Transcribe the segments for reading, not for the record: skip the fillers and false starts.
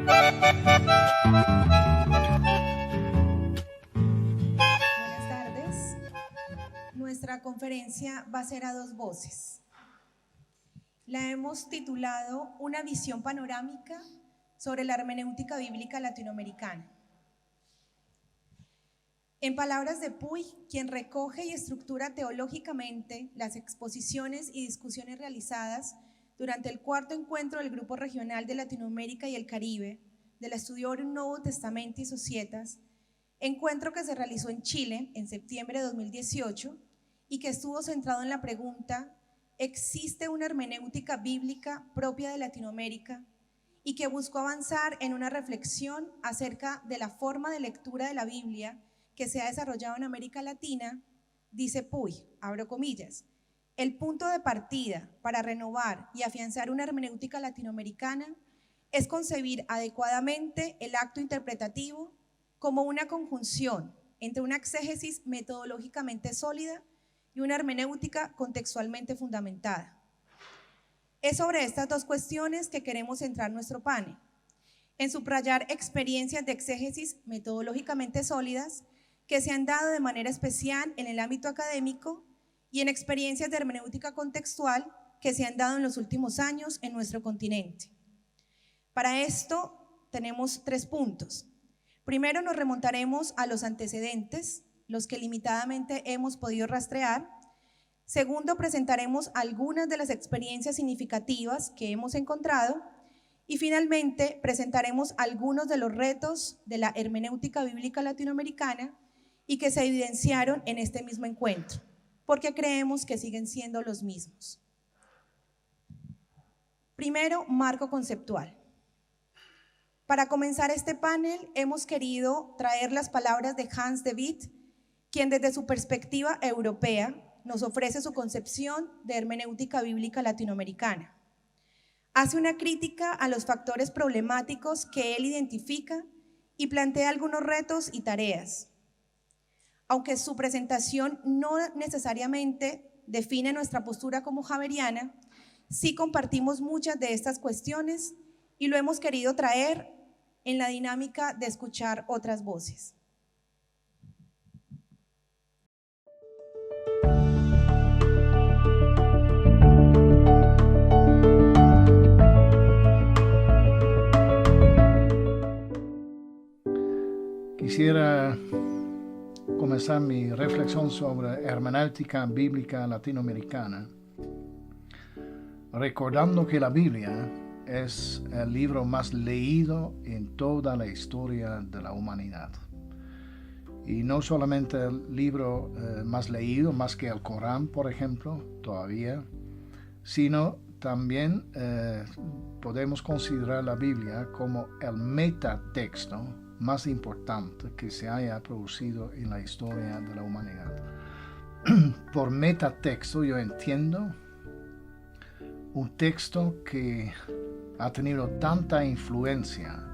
Buenas tardes. Nuestra conferencia va a ser a dos voces. La hemos titulado Una visión panorámica sobre la hermenéutica bíblica latinoamericana. En palabras de Puy, quien recoge y estructura teológicamente las exposiciones y discusiones realizadas durante el cuarto encuentro del Grupo Regional de Latinoamérica y el Caribe del Studiorum Nuevo Testamento y Societas, encuentro que se realizó en Chile en septiembre de 2018 y que estuvo centrado en la pregunta: ¿existe una hermenéutica bíblica propia de Latinoamérica? Y que buscó avanzar en una reflexión acerca de la forma de lectura de la Biblia que se ha desarrollado en América Latina. Dice Puy, abro comillas: el punto de partida para renovar y afianzar una hermenéutica latinoamericana es concebir adecuadamente el acto interpretativo como una conjunción entre una exégesis metodológicamente sólida y una hermenéutica contextualmente fundamentada. Es sobre estas dos cuestiones que queremos centrar nuestro panel, en subrayar experiencias de exégesis metodológicamente sólidas que se han dado de manera especial en el ámbito académico y en experiencias de hermenéutica contextual que se han dado en los últimos años en nuestro continente. Para esto tenemos 3 puntos. Primero, nos remontaremos a los antecedentes, los que limitadamente hemos podido rastrear. Segundo, presentaremos algunas de las experiencias significativas que hemos encontrado. Y finalmente, presentaremos algunos de los retos de la hermenéutica bíblica latinoamericana y que se evidenciaron en este mismo encuentro, porque creemos que siguen siendo los mismos. Primero, marco conceptual. Para comenzar este panel, hemos querido traer las palabras de Hans de Witt, quien desde su perspectiva europea nos ofrece su concepción de hermenéutica bíblica latinoamericana. Hace una crítica a los factores problemáticos que él identifica y plantea algunos retos y tareas. Aunque su presentación no necesariamente define nuestra postura como javeriana, sí compartimos muchas de estas cuestiones y lo hemos querido traer en la dinámica de escuchar otras voces. Quisiera comenzar mi reflexión sobre hermenéutica bíblica latinoamericana recordando que la Biblia es el libro más leído en toda la historia de la humanidad. Y no solamente el libro más leído, más que el Corán, por ejemplo, todavía, sino también podemos considerar la Biblia como el metatexto más importante que se haya producido en la historia de la humanidad. Por metatexto yo entiendo un texto que ha tenido tanta influencia,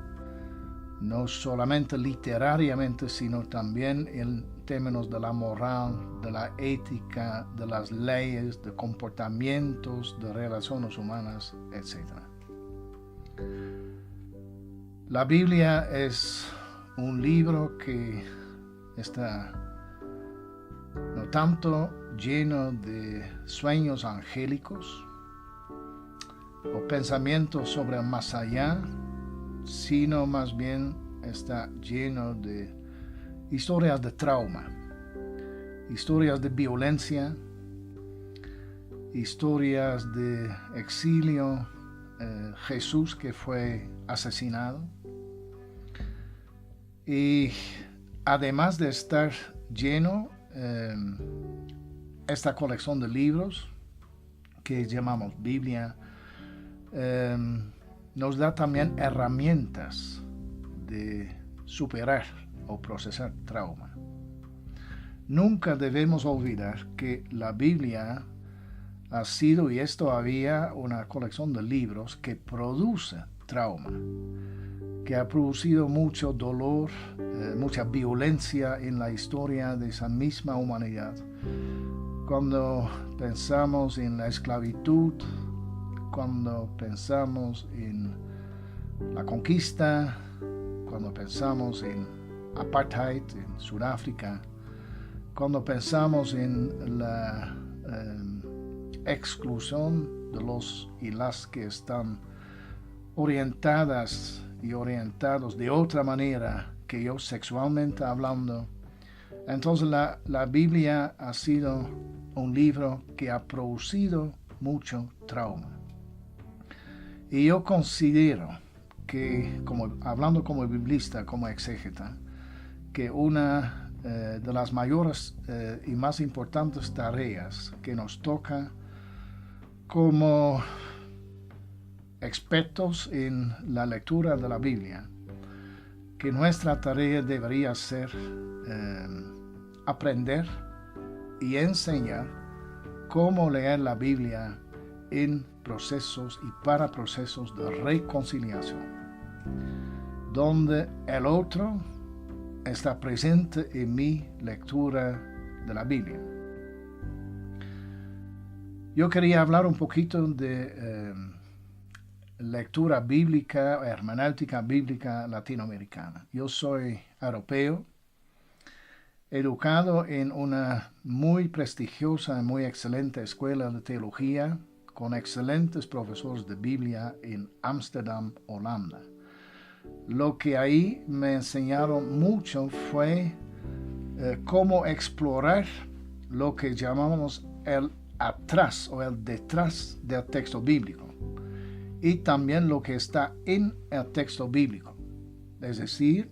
no solamente literariamente, sino también en términos de la moral, de la ética, de las leyes, de comportamientos, de relaciones humanas, etc. La Biblia es un libro que está no tanto lleno de sueños angélicos o pensamientos sobre el más allá, sino más bien está lleno de historias de trauma, historias de violencia, historias de exilio, Jesús que fue asesinado. Y además de estar lleno, esta colección de libros que llamamos Biblia nos da también herramientas de superar o procesar trauma. Nunca debemos olvidar que la Biblia ha sido y es todavía una colección de libros que produce trauma, que ha producido mucho dolor, mucha violencia en la historia de esa misma humanidad. Cuando pensamos en la esclavitud, cuando pensamos en la conquista, cuando pensamos en apartheid en Sudáfrica, cuando pensamos en la exclusión de los y las que están orientadas y orientados de otra manera que yo sexualmente hablando. Entonces la Biblia ha sido un libro que ha producido mucho trauma. Y yo considero que, hablando como biblista, como exégeta, que una de las mayores y más importantes tareas que nos toca como expertos en la lectura de la Biblia, que nuestra tarea debería ser aprender y enseñar cómo leer la Biblia en procesos y para procesos de reconciliación, donde el otro está presente en mi lectura de la Biblia. Yo quería hablar un poquito de lectura bíblica, hermenéutica bíblica latinoamericana. Yo soy europeo, educado en una muy prestigiosa y muy excelente escuela de teología, con excelentes profesores de Biblia en Ámsterdam, Holanda. Lo que ahí me enseñaron mucho fue cómo explorar lo que llamamos el atrás o el detrás del texto bíblico y también lo que está en el texto bíblico, es decir,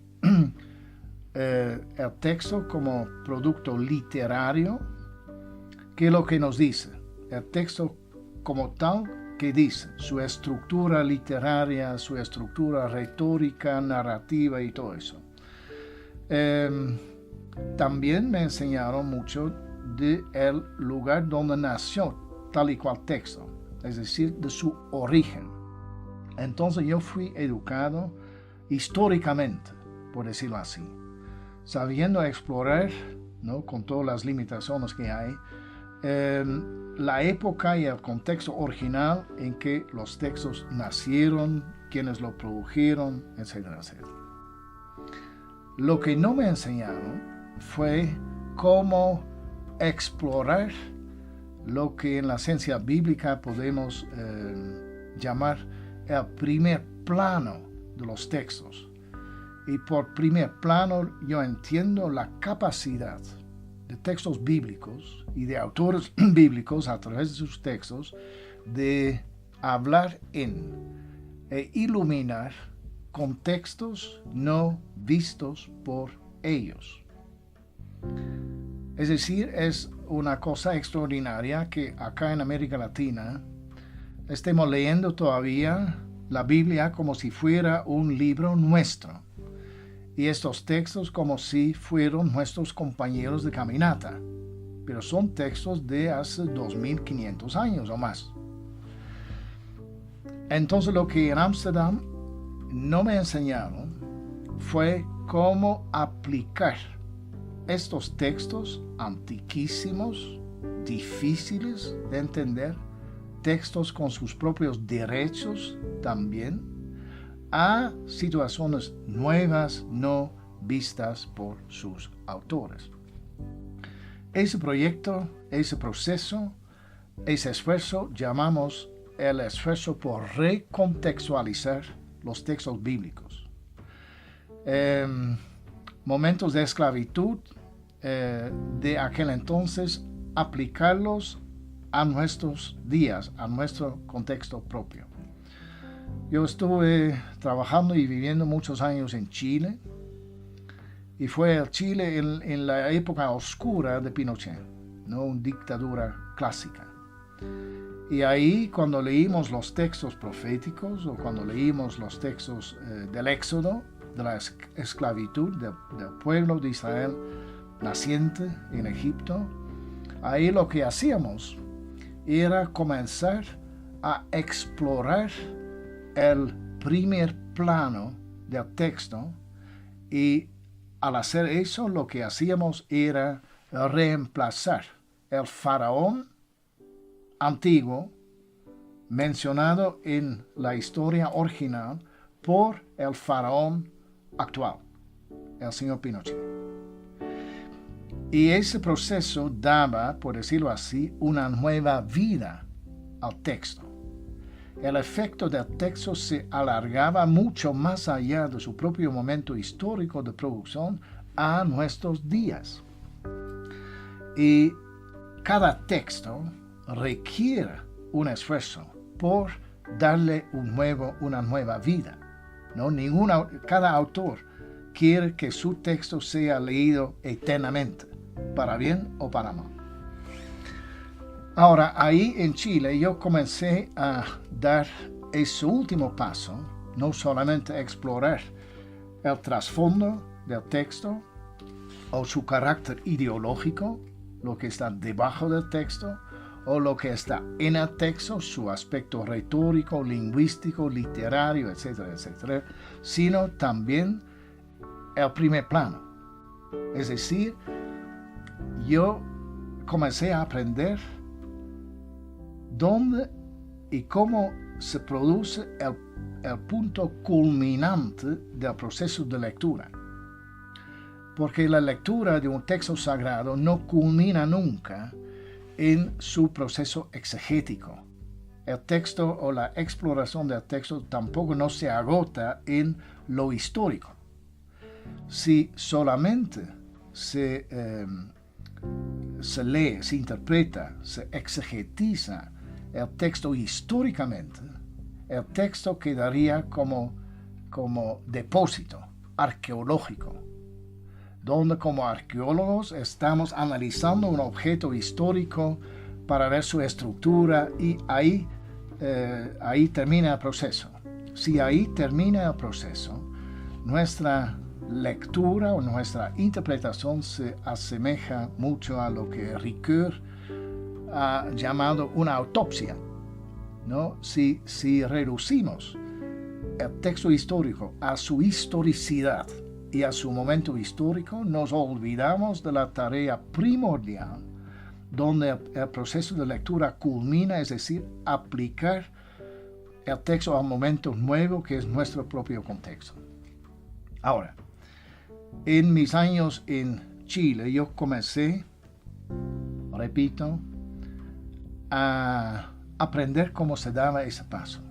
el texto como producto literario, que es lo que nos dice, el texto como tal, que dice, su estructura literaria, su estructura retórica, narrativa y todo eso. También me enseñaron mucho del lugar donde nació tal y cual texto, es decir, de su origen. Entonces yo fui educado históricamente, por decirlo así, sabiendo explorar, ¿no?, con todas las limitaciones que hay, la época y el contexto original en que los textos nacieron, quienes lo produjeron, etcétera, etcétera. Lo que no me enseñaron fue cómo explorar lo que en la ciencia bíblica podemos llamar el primer plano de los textos. Y por primer plano yo entiendo la capacidad de textos bíblicos y de autores bíblicos a través de sus textos de hablar en e iluminar contextos no vistos por ellos. Es decir, es una cosa extraordinaria que acá en América Latina estemos leyendo todavía la Biblia como si fuera un libro nuestro. Y estos textos como si fueran nuestros compañeros de caminata. Pero son textos de hace 2500 años o más. Entonces lo que en Ámsterdam no me enseñaron fue cómo aplicar estos textos antiquísimos, difíciles de entender, textos con sus propios derechos también, a situaciones nuevas no vistas por sus autores. Ese proyecto, ese proceso, ese esfuerzo llamamos el esfuerzo por recontextualizar los textos bíblicos. Momentos de esclavitud de aquel entonces, aplicarlos a nuestros días, a nuestro contexto propio. Yo estuve trabajando y viviendo muchos años en Chile, y fue el Chile en la época oscura de Pinochet, ¿no?, una dictadura clásica. Y ahí, cuando leímos los textos proféticos o cuando leímos los textos del Éxodo, de la esclavitud del pueblo de Israel naciente en Egipto, ahí lo que hacíamos era comenzar a explorar el primer plano del texto, y al hacer eso lo que hacíamos era reemplazar el faraón antiguo mencionado en la historia original por el faraón actual, el señor Pinochet. Y ese proceso daba, por decirlo así, una nueva vida al texto. El efecto del texto se alargaba mucho más allá de su propio momento histórico de producción a nuestros días. Y cada texto requiere un esfuerzo por darle una nueva vida, ¿no? Cada autor quiere que su texto sea leído eternamente, para bien o para mal. Ahora, ahí en Chile yo comencé a dar ese último paso, no solamente explorar el trasfondo del texto o su carácter ideológico, lo que está debajo del texto, o lo que está en el texto, su aspecto retórico, lingüístico, literario, etcétera, etcétera, sino también el primer plano. Es decir, yo comencé a aprender dónde y cómo se produce el punto culminante del proceso de lectura. Porque la lectura de un texto sagrado no culmina nunca en su proceso exegético. El texto o la exploración del texto tampoco no se agota en lo histórico. Si solamente se lee, se interpreta, se exegetiza el texto históricamente, el texto quedaría como depósito arqueológico, donde como arqueólogos estamos analizando un objeto histórico para ver su estructura y ahí termina el proceso. Si ahí termina el proceso, nuestra lectura o nuestra interpretación se asemeja mucho a lo que Ricoeur ha llamado una autopsia, ¿no? Si reducimos el texto histórico a su historicidad y a su momento histórico, nos olvidamos de la tarea primordial donde el proceso de lectura culmina, es decir, aplicar el texto al momento nuevo que es nuestro propio contexto. Ahora, en mis años en Chile, yo comencé, repito, a aprender cómo se daba ese paso.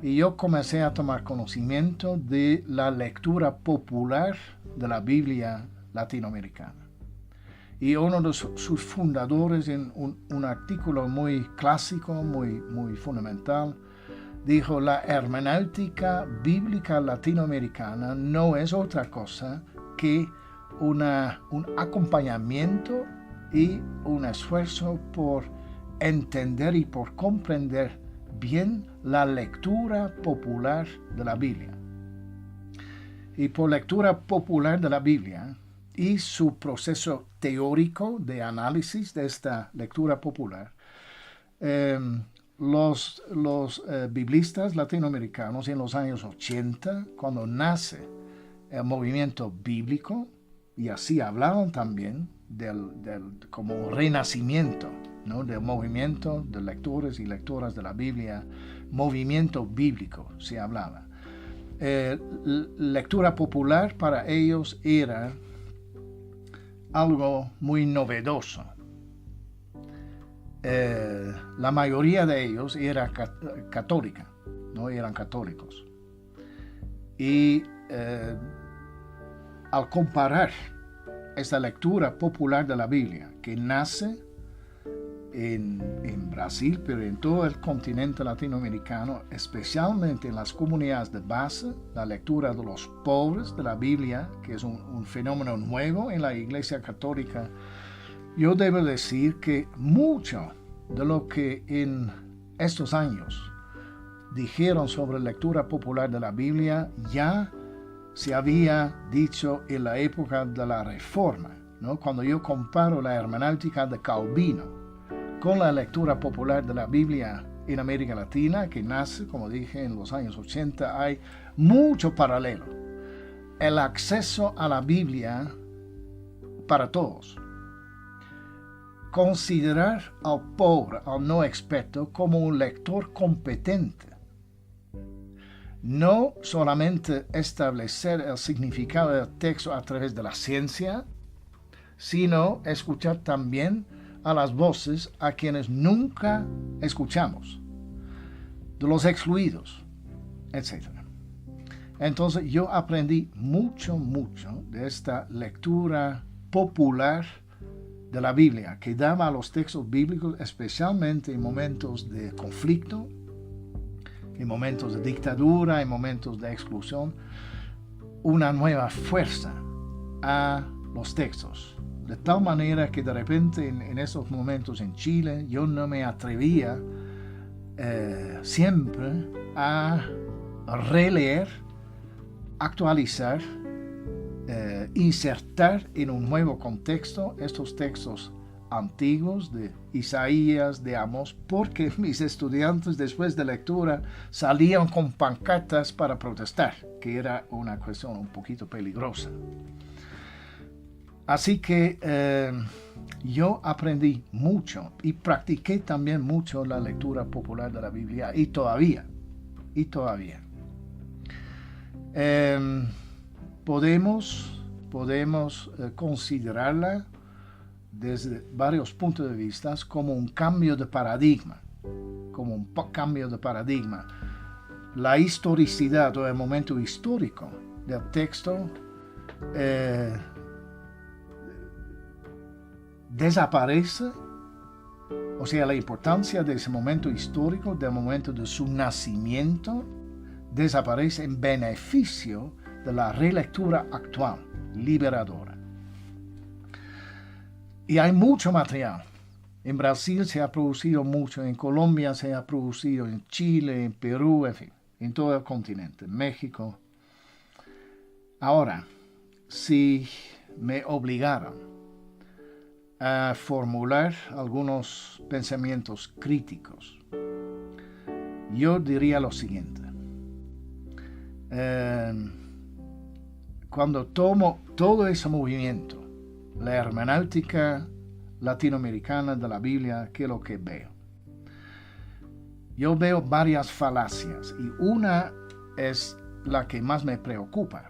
Y yo comencé a tomar conocimiento de la lectura popular de la Biblia latinoamericana. Y uno de sus fundadores, en un artículo muy clásico, muy fundamental, dijo: la hermenéutica bíblica latinoamericana no es otra cosa que un acompañamiento y un esfuerzo por entender y por comprender bien la lectura popular de la Biblia. Y por lectura popular de la Biblia y su proceso teórico de análisis de esta lectura popular, los biblistas latinoamericanos en los años 80, cuando nace el movimiento bíblico, y así hablaban también como un renacimiento, ¿no?, del movimiento de lectores y lectoras de la Biblia, movimiento bíblico se hablaba. Lectura popular para ellos era algo muy novedoso. La mayoría de ellos era católica, no eran católicos. Y al comparar esta lectura popular de la Biblia, que nace en Brasil, pero en todo el continente latinoamericano, especialmente en las comunidades de base, la lectura de los pobres de la Biblia, que es un fenómeno nuevo en la Iglesia Católica, yo debo decir que mucho de lo que en estos años dijeron sobre lectura popular de la Biblia ya se había dicho en la época de la Reforma, ¿no? Cuando yo comparo la hermenéutica de Calvino con la lectura popular de la Biblia en América Latina, que nace, como dije, en los años 80, hay mucho paralelo. El acceso a la Biblia para todos. Considerar al pobre, al no experto, como un lector competente. no solamente establecer el significado del texto a través de la ciencia, sino escuchar también a las voces a quienes nunca escuchamos, de los excluidos, etc. Entonces yo aprendí mucho de esta lectura popular de la Biblia, que daba a los textos bíblicos, especialmente en momentos de conflicto, en momentos de dictadura, en momentos de exclusión, una nueva fuerza a los textos. De tal manera que de repente en esos momentos en Chile yo no me atrevía siempre a releer, actualizar, insertar en un nuevo contexto estos textos antiguos de Isaías, de Amós, porque mis estudiantes después de lectura salían con pancartas para protestar, que era una cuestión un poquito peligrosa. Así que yo aprendí mucho y practiqué también mucho la lectura popular de la Biblia y todavía. Podemos considerarla desde varios puntos de vista como un cambio de paradigma, La historicidad o el momento histórico del texto desaparece, o sea, la importancia de ese momento histórico, del momento de su nacimiento, desaparece en beneficio de la relectura actual, liberadora. Y hay mucho material. En Brasil se ha producido mucho, en Colombia se ha producido, en Chile, en Perú, en fin, en todo el continente, en México. Ahora, si me obligaran a formular algunos pensamientos críticos, yo diría lo siguiente. Cuando tomo todo ese movimiento, la hermenéutica latinoamericana de la Biblia, ¿qué es lo que veo? Yo veo varias falacias y una es la que más me preocupa.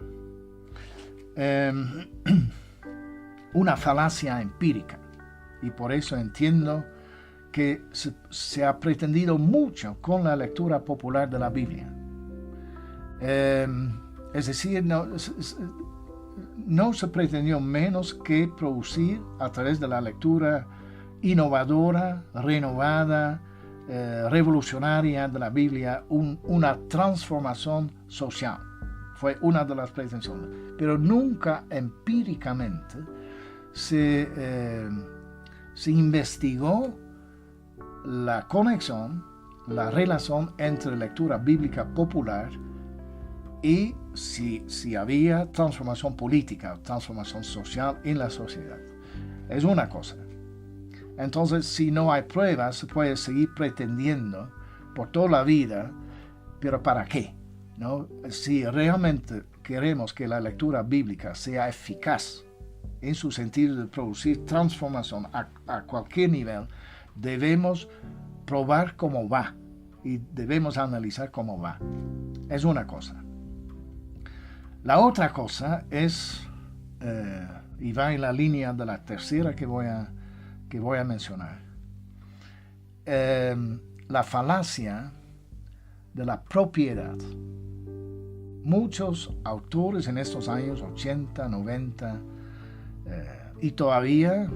Una falacia empírica, y por eso entiendo que se ha pretendido mucho con la lectura popular de la Biblia. Es decir, no se pretendió menos que producir a través de la lectura innovadora, renovada, revolucionaria de la Biblia una transformación social. Fue una de las pretensiones, pero nunca empíricamente se investigó la conexión, la relación entre lectura bíblica popular y si había transformación política o transformación social en la sociedad. Es una cosa. Entonces, si no hay pruebas, se puede seguir pretendiendo por toda la vida, pero ¿para qué? ¿No? Si realmente queremos que la lectura bíblica sea eficaz en su sentido de producir transformación a cualquier nivel, debemos probar cómo va y debemos analizar cómo va. Es una cosa. La otra cosa es, y va en la línea de la tercera que voy a mencionar, la falacia de la propiedad. Muchos autores en estos años 80, 90 y todavía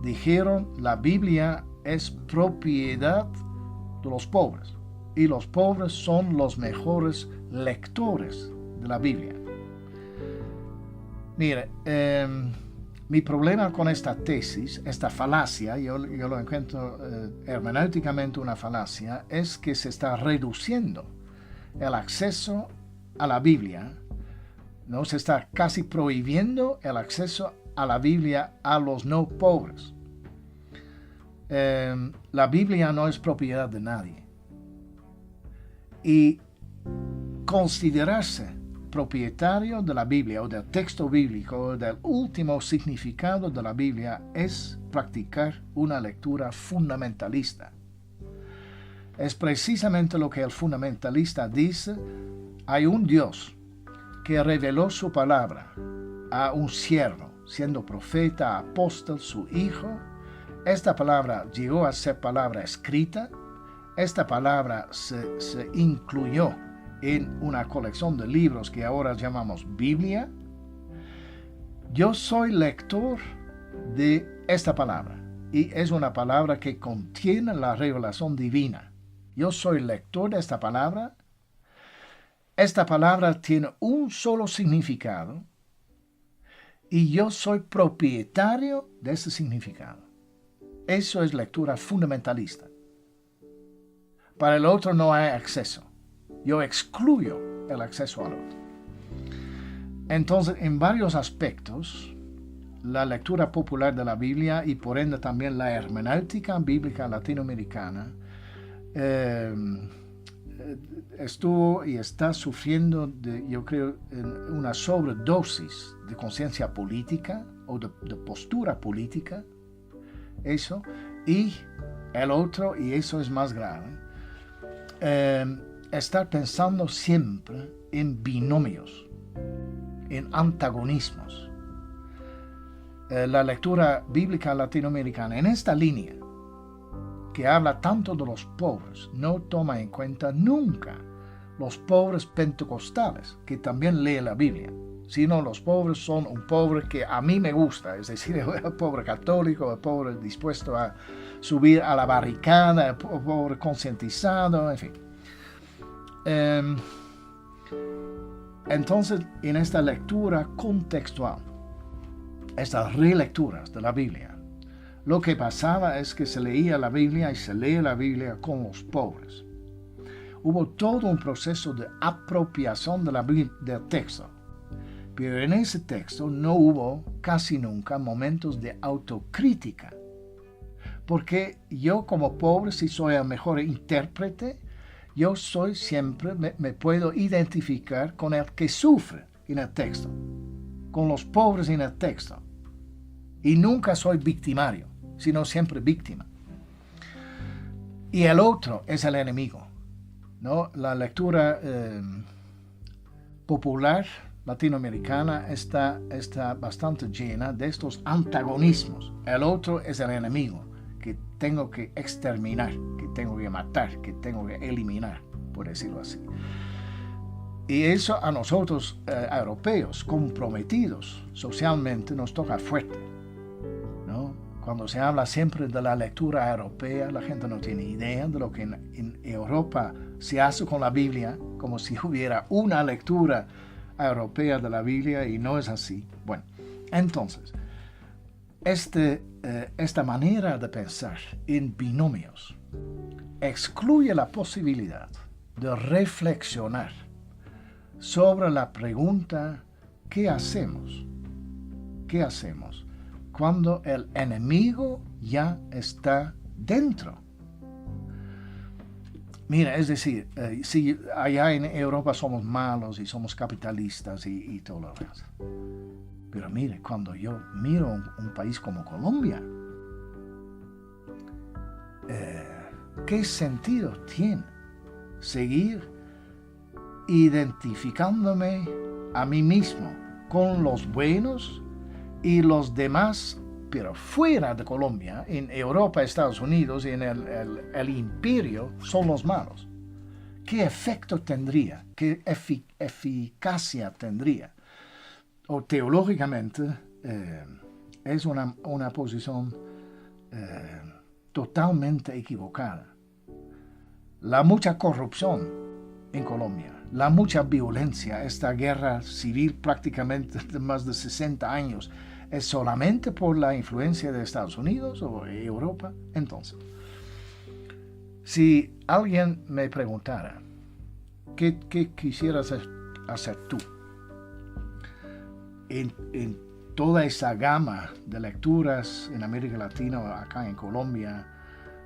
dijeron la Biblia es propiedad de los pobres y los pobres son los mejores lectores de la Biblia. Mire, mi problema con esta tesis, esta falacia, yo lo encuentro hermenéuticamente una falacia, es que se está reduciendo el acceso a la Biblia, ¿no? Se está casi prohibiendo el acceso a la Biblia a los no pobres. La Biblia no es propiedad de nadie. Y considerarse propietario de la Biblia o del texto bíblico o del último significado de la Biblia es practicar una lectura fundamentalista. es precisamente lo que el fundamentalista dice. Hay un Dios que reveló su palabra a un siervo, siendo profeta, apóstol, su hijo. Esta palabra llegó a ser palabra escrita. Esta palabra se incluyó en una colección de libros que ahora llamamos Biblia. Yo soy lector de esta palabra y es una palabra que contiene la revelación divina. Yo soy lector de esta palabra. Esta palabra tiene un solo significado y yo soy propietario de ese significado. Eso es lectura fundamentalista. Para el otro no hay acceso. Yo excluyo el acceso al otro. Entonces, en varios aspectos, la lectura popular de la Biblia y por ende también la hermenéutica bíblica latinoamericana estuvo y está sufriendo, yo creo, una sobredosis de conciencia política o de postura política. Eso. Y el otro, y eso es más grave, estar pensando siempre en binomios, en antagonismos. La lectura bíblica latinoamericana en esta línea, que habla tanto de los pobres, no toma en cuenta nunca los pobres pentecostales, que también leen la Biblia, sino los pobres son un pobre que a mí me gusta, es decir, el pobre católico, el pobre dispuesto a subir a la barricada, el pobre concientizado, en fin. Entonces, en esta lectura contextual, estas relecturas de la Biblia, lo que pasaba es que se leía la Biblia y se lee la Biblia con los pobres. Hubo todo un proceso de apropiación del texto, pero en ese texto no hubo casi nunca momentos de autocrítica, porque yo como pobre, si soy el mejor intérprete, yo soy siempre, me puedo identificar con el que sufre en el texto, con los pobres en el texto. Y nunca soy victimario, sino siempre víctima. Y el otro es el enemigo, ¿no? La lectura popular latinoamericana está bastante llena de estos antagonismos. El otro es el enemigo, que tengo que exterminar, que tengo que matar, que tengo que eliminar, por decirlo así. Y eso a nosotros, europeos, comprometidos socialmente, nos toca fuerte, ¿no? Cuando se habla siempre de la lectura europea, la gente no tiene idea de lo que en Europa se hace con la Biblia, como si hubiera una lectura europea de la Biblia, y no es así. Bueno, entonces, esta manera de pensar en binomios excluye la posibilidad de reflexionar sobre la pregunta: ¿qué hacemos? ¿Qué hacemos cuando el enemigo ya está dentro? Mira, es decir, si allá en Europa somos malos y somos capitalistas y todo lo demás. Pero mire, cuando yo miro un país como Colombia, ¿qué sentido tiene seguir identificándome a mí mismo con los buenos y los demás, pero fuera de Colombia, en Europa, Estados Unidos y en el imperio, son los malos? ¿Qué efecto tendría? ¿Qué eficacia tendría? O teológicamente es una posición totalmente equivocada. La mucha corrupción en Colombia, la mucha violencia, esta guerra civil prácticamente de más de 60 años, ¿es solamente por la influencia de Estados Unidos o Europa? Entonces, si alguien me preguntara, ¿qué quisieras hacer tú en toda esa gama de lecturas en América Latina o acá en Colombia,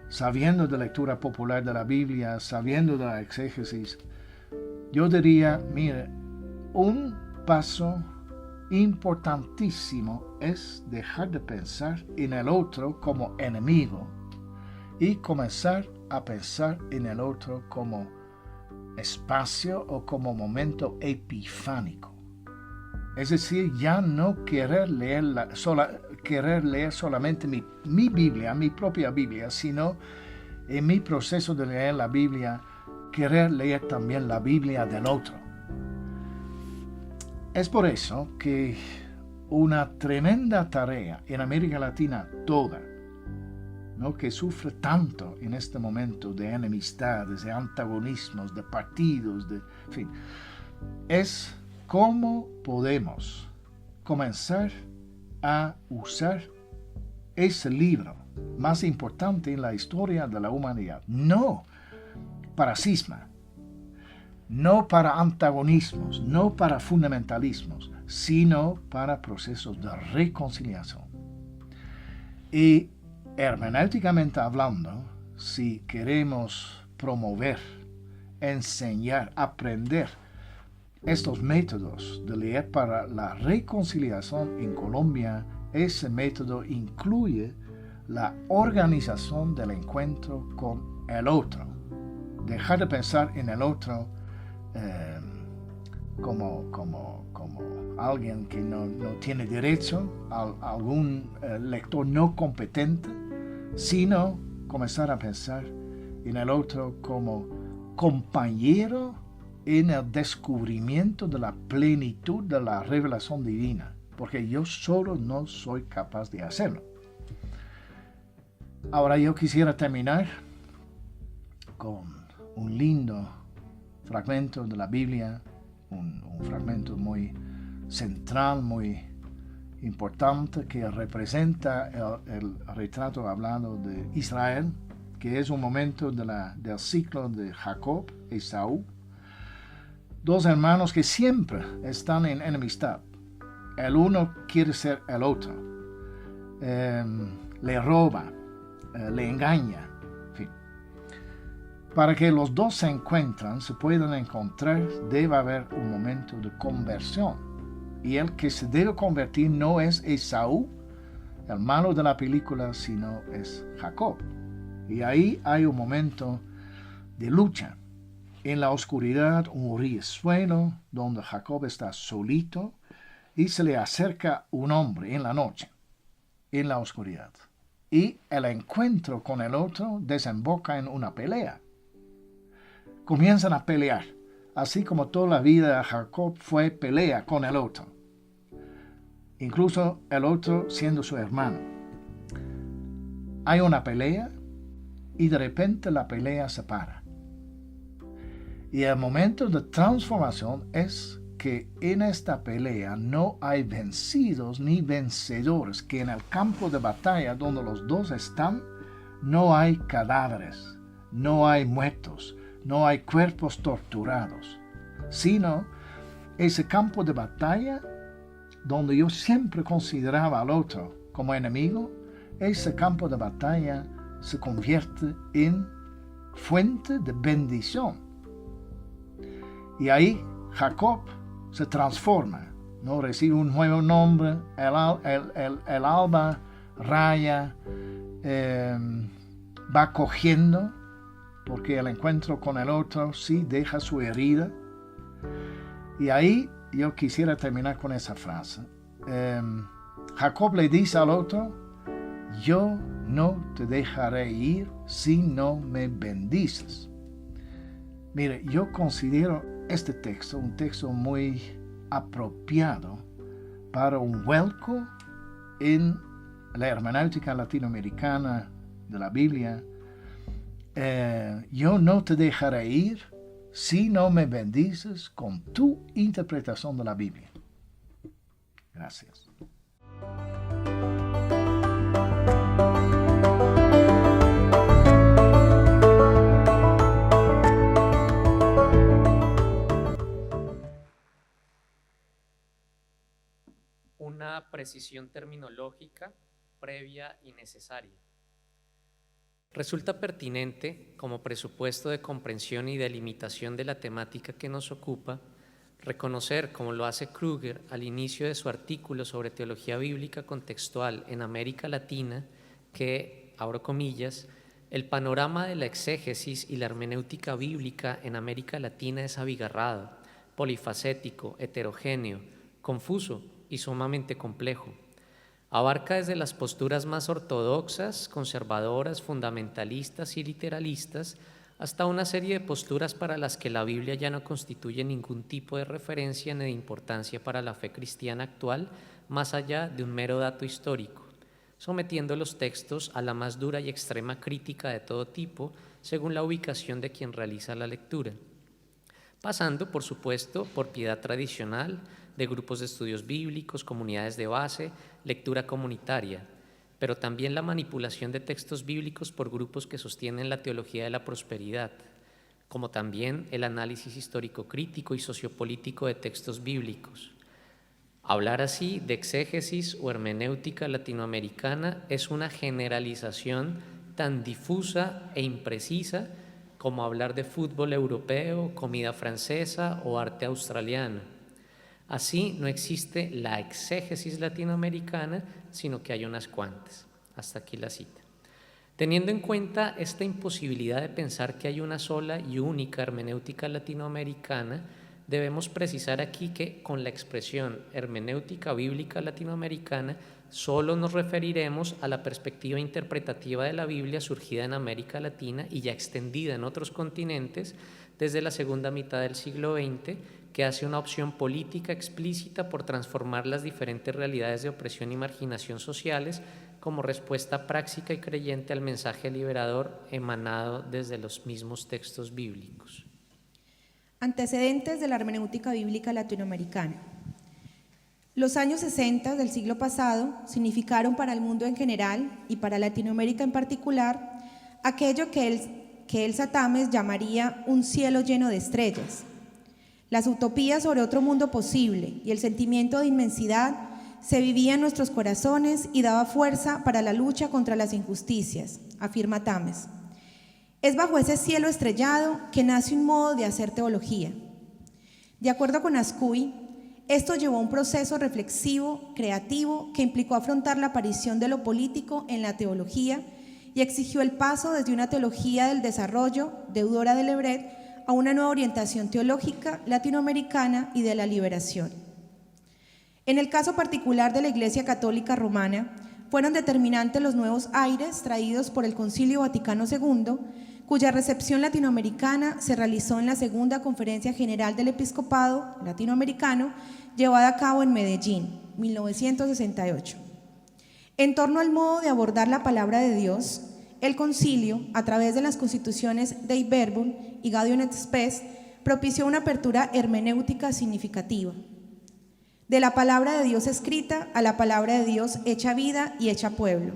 sabiendo de lectura popular de la Biblia, sabiendo de la exégesis? Yo diría, mire, un paso importantísimo es dejar de pensar en el otro como enemigo y comenzar a pensar en el otro como espacio o como momento epifánico. Es decir, ya no querer leer solamente mi Biblia, mi propia Biblia, sino en mi proceso de leer la Biblia, querer leer también la Biblia del otro. Es por eso que una tremenda tarea en América Latina toda, ¿no?, que sufre tanto en este momento de enemistades, de antagonismos, de partidos, en fin, es cómo podemos comenzar a usar ese libro más importante en la historia de la humanidad, no para cisma, no para antagonismos, no para fundamentalismos, sino para procesos de reconciliación. Y hermenéuticamente hablando, si queremos promover, enseñar, aprender estos métodos de leer para la reconciliación en Colombia, ese método incluye la organización del encuentro con el otro. Dejar de pensar en el otro como alguien que no tiene derecho, algún lector no competente, sino comenzar a pensar en el otro como compañero en el descubrimiento de la plenitud de la revelación divina, porque yo solo no soy capaz de hacerlo. Ahora yo quisiera terminar con un lindo fragmento de la Biblia, un fragmento muy central, muy importante, que representa el retrato hablado de Israel, que es un momento del ciclo de Jacob y Esaú, dos hermanos que siempre están en enemistad. El uno quiere ser el otro, le roba, le engaña, en fin. Para que los dos se puedan encontrar, debe haber un momento de conversión. Y el que se debe convertir no es Esaú, el malo de la película, sino es Jacob. Y ahí hay un momento de lucha. En la oscuridad, un riachuelo donde Jacob está solito y se le acerca un hombre en la noche, en la oscuridad. Y el encuentro con el otro desemboca en una pelea. Comienzan a pelear, así como toda la vida de Jacob fue pelea con el otro, incluso el otro siendo su hermano. Hay una pelea y de repente la pelea se para. Y el momento de transformación es que en esta pelea no hay vencidos ni vencedores, que en el campo de batalla donde los dos están no hay cadáveres, no hay muertos, no hay cuerpos torturados, sino ese campo de batalla donde yo siempre consideraba al otro como enemigo, ese campo de batalla se convierte en fuente de bendición. Y ahí Jacob se transforma, ¿no? Recibe un nuevo nombre, el alba raya, va cogiendo, porque el encuentro con el otro sí deja su herida. Y ahí yo quisiera terminar con esa frase. Jacob le dice al otro: yo no te dejaré ir si no me bendices. Mire, yo considero este texto un texto muy apropiado para un vuelco en la hermenéutica latinoamericana de la Biblia. Yo no te dejaré ir si no me bendices con tu interpretación de la Biblia. Gracias. Una precisión terminológica previa y necesaria. Resulta pertinente, como presupuesto de comprensión y delimitación de la temática que nos ocupa, reconocer, como lo hace Kruger al inicio de su artículo sobre teología bíblica contextual en América Latina, que, abro comillas, El panorama de la exégesis y la hermenéutica bíblica en América Latina es abigarrado, polifacético, heterogéneo, confuso y sumamente complejo. Abarca desde las posturas más ortodoxas, conservadoras, fundamentalistas y literalistas, hasta una serie de posturas para las que la Biblia ya no constituye ningún tipo de referencia ni de importancia para la fe cristiana actual, más allá de un mero dato histórico, sometiendo los textos a la más dura y extrema crítica de todo tipo, según la ubicación de quien realiza la lectura, pasando, por supuesto, por piedad tradicional, de grupos de estudios bíblicos, comunidades de base, lectura comunitaria, pero también la manipulación de textos bíblicos por grupos que sostienen la teología de la prosperidad, como también el análisis histórico-crítico y sociopolítico de textos bíblicos. Hablar así de exégesis o hermenéutica latinoamericana es una generalización tan difusa e imprecisa como hablar de fútbol europeo, comida francesa o arte australiano. Así no existe la exégesis latinoamericana, sino que hay unas cuantas. Hasta aquí la cita. Teniendo en cuenta esta imposibilidad de pensar que hay una sola y única hermenéutica latinoamericana, debemos precisar aquí que con la expresión hermenéutica bíblica latinoamericana solo nos referiremos a la perspectiva interpretativa de la Biblia surgida en América Latina y ya extendida en otros continentes desde la segunda mitad del siglo XX, que hace una opción política explícita por transformar las diferentes realidades de opresión y marginación sociales como respuesta práctica y creyente al mensaje liberador emanado desde los mismos textos bíblicos. Antecedentes de la hermenéutica bíblica latinoamericana. Los años 60 del siglo pasado significaron para el mundo en general y para Latinoamérica en particular aquello que Elsa Tames llamaría un cielo lleno de estrellas. Las utopías sobre otro mundo posible y el sentimiento de inmensidad se vivía en nuestros corazones y daba fuerza para la lucha contra las injusticias, afirma Tames. Es bajo ese cielo estrellado que nace un modo de hacer teología. De acuerdo con Ascuy, esto llevó a un proceso reflexivo, creativo, que implicó afrontar la aparición de lo político en la teología y exigió el paso desde una teología del desarrollo, deudora de Lebret, a una nueva orientación teológica latinoamericana y de la liberación. En el caso particular de la Iglesia Católica Romana, fueron determinantes los nuevos aires traídos por el Concilio Vaticano II, cuya recepción latinoamericana se realizó en la Segunda Conferencia General del Episcopado Latinoamericano, llevada a cabo en Medellín, 1968. En torno al modo de abordar la palabra de Dios, el concilio, a través de las constituciones Dei Verbum y Gaudium et Spes, propició una apertura hermenéutica significativa. De la palabra de Dios escrita a la palabra de Dios hecha vida y hecha pueblo.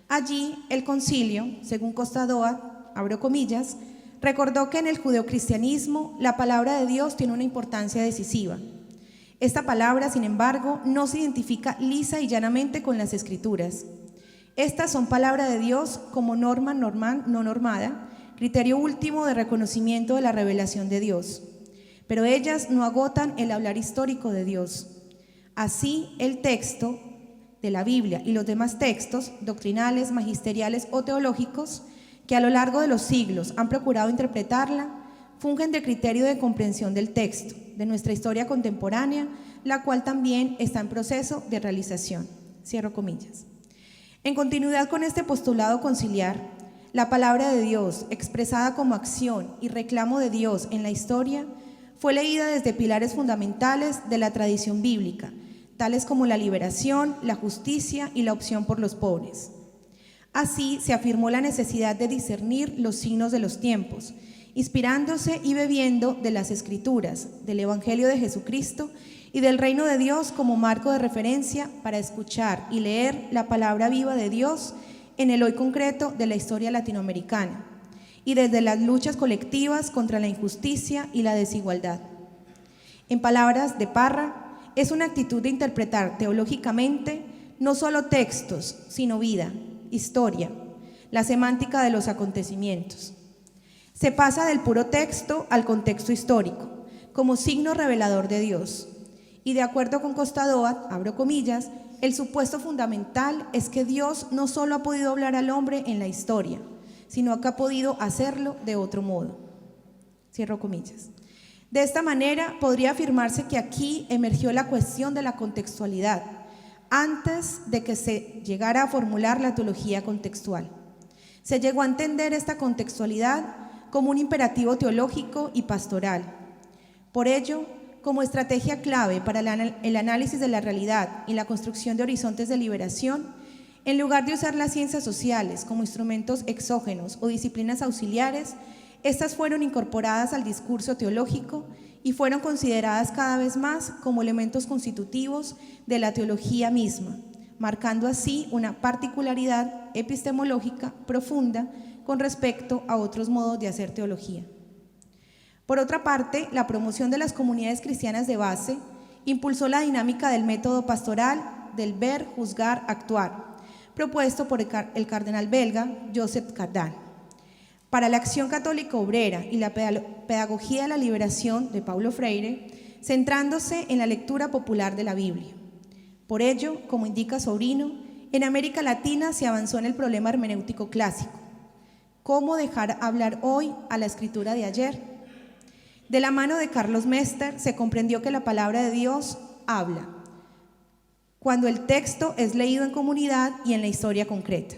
Allí el concilio, según Costa Doa, abro comillas, recordó que en el judeocristianismo la palabra de Dios tiene una importancia decisiva. Esta palabra, sin embargo, no se identifica lisa y llanamente con las Escrituras. Estas son palabra de Dios como norma no normada, criterio último de reconocimiento de la revelación de Dios. Pero ellas no agotan el hablar histórico de Dios. Así, el texto de la Biblia y los demás textos, doctrinales, magisteriales o teológicos, que a lo largo de los siglos han procurado interpretarla, fungen de criterio de comprensión del texto, de nuestra historia contemporánea, la cual también está en proceso de realización. Cierro comillas. En continuidad con este postulado conciliar, la palabra de Dios, expresada como acción y reclamo de Dios en la historia, fue leída desde pilares fundamentales de la tradición bíblica, tales como la liberación, la justicia y la opción por los pobres. Así se afirmó la necesidad de discernir los signos de los tiempos, inspirándose y bebiendo de las Escrituras, del Evangelio de Jesucristo y del reino de Dios como marco de referencia para escuchar y leer la palabra viva de Dios en el hoy concreto de la historia latinoamericana y desde las luchas colectivas contra la injusticia y la desigualdad. En palabras de Parra, es una actitud de interpretar teológicamente no solo textos, sino vida, historia, la semántica de los acontecimientos. Se pasa del puro texto al contexto histórico, como signo revelador de Dios. Y de acuerdo con Costa Doa, abro comillas, el supuesto fundamental es que Dios no solo ha podido hablar al hombre en la historia, sino que ha podido hacerlo de otro modo. Cierro comillas. De esta manera, podría afirmarse que aquí emergió la cuestión de la contextualidad, antes de que se llegara a formular la teología contextual. Se llegó a entender esta contextualidad como un imperativo teológico y pastoral. Por ello, como estrategia clave para el análisis de la realidad y la construcción de horizontes de liberación, en lugar de usar las ciencias sociales como instrumentos exógenos o disciplinas auxiliares, estas fueron incorporadas al discurso teológico y fueron consideradas cada vez más como elementos constitutivos de la teología misma, marcando así una particularidad epistemológica profunda con respecto a otros modos de hacer teología. Por otra parte, la promoción de las comunidades cristianas de base impulsó la dinámica del método pastoral del ver, juzgar, actuar, propuesto por el cardenal belga Joseph Cardin, para la acción católica obrera y la pedagogía de la liberación de Paulo Freire, centrándose en la lectura popular de la Biblia. Por ello, como indica Sobrino, en América Latina se avanzó en el problema hermenéutico clásico. ¿Cómo dejar hablar hoy a la escritura de ayer? De la mano de Carlos Mester se comprendió que la palabra de Dios habla cuando el texto es leído en comunidad y en la historia concreta.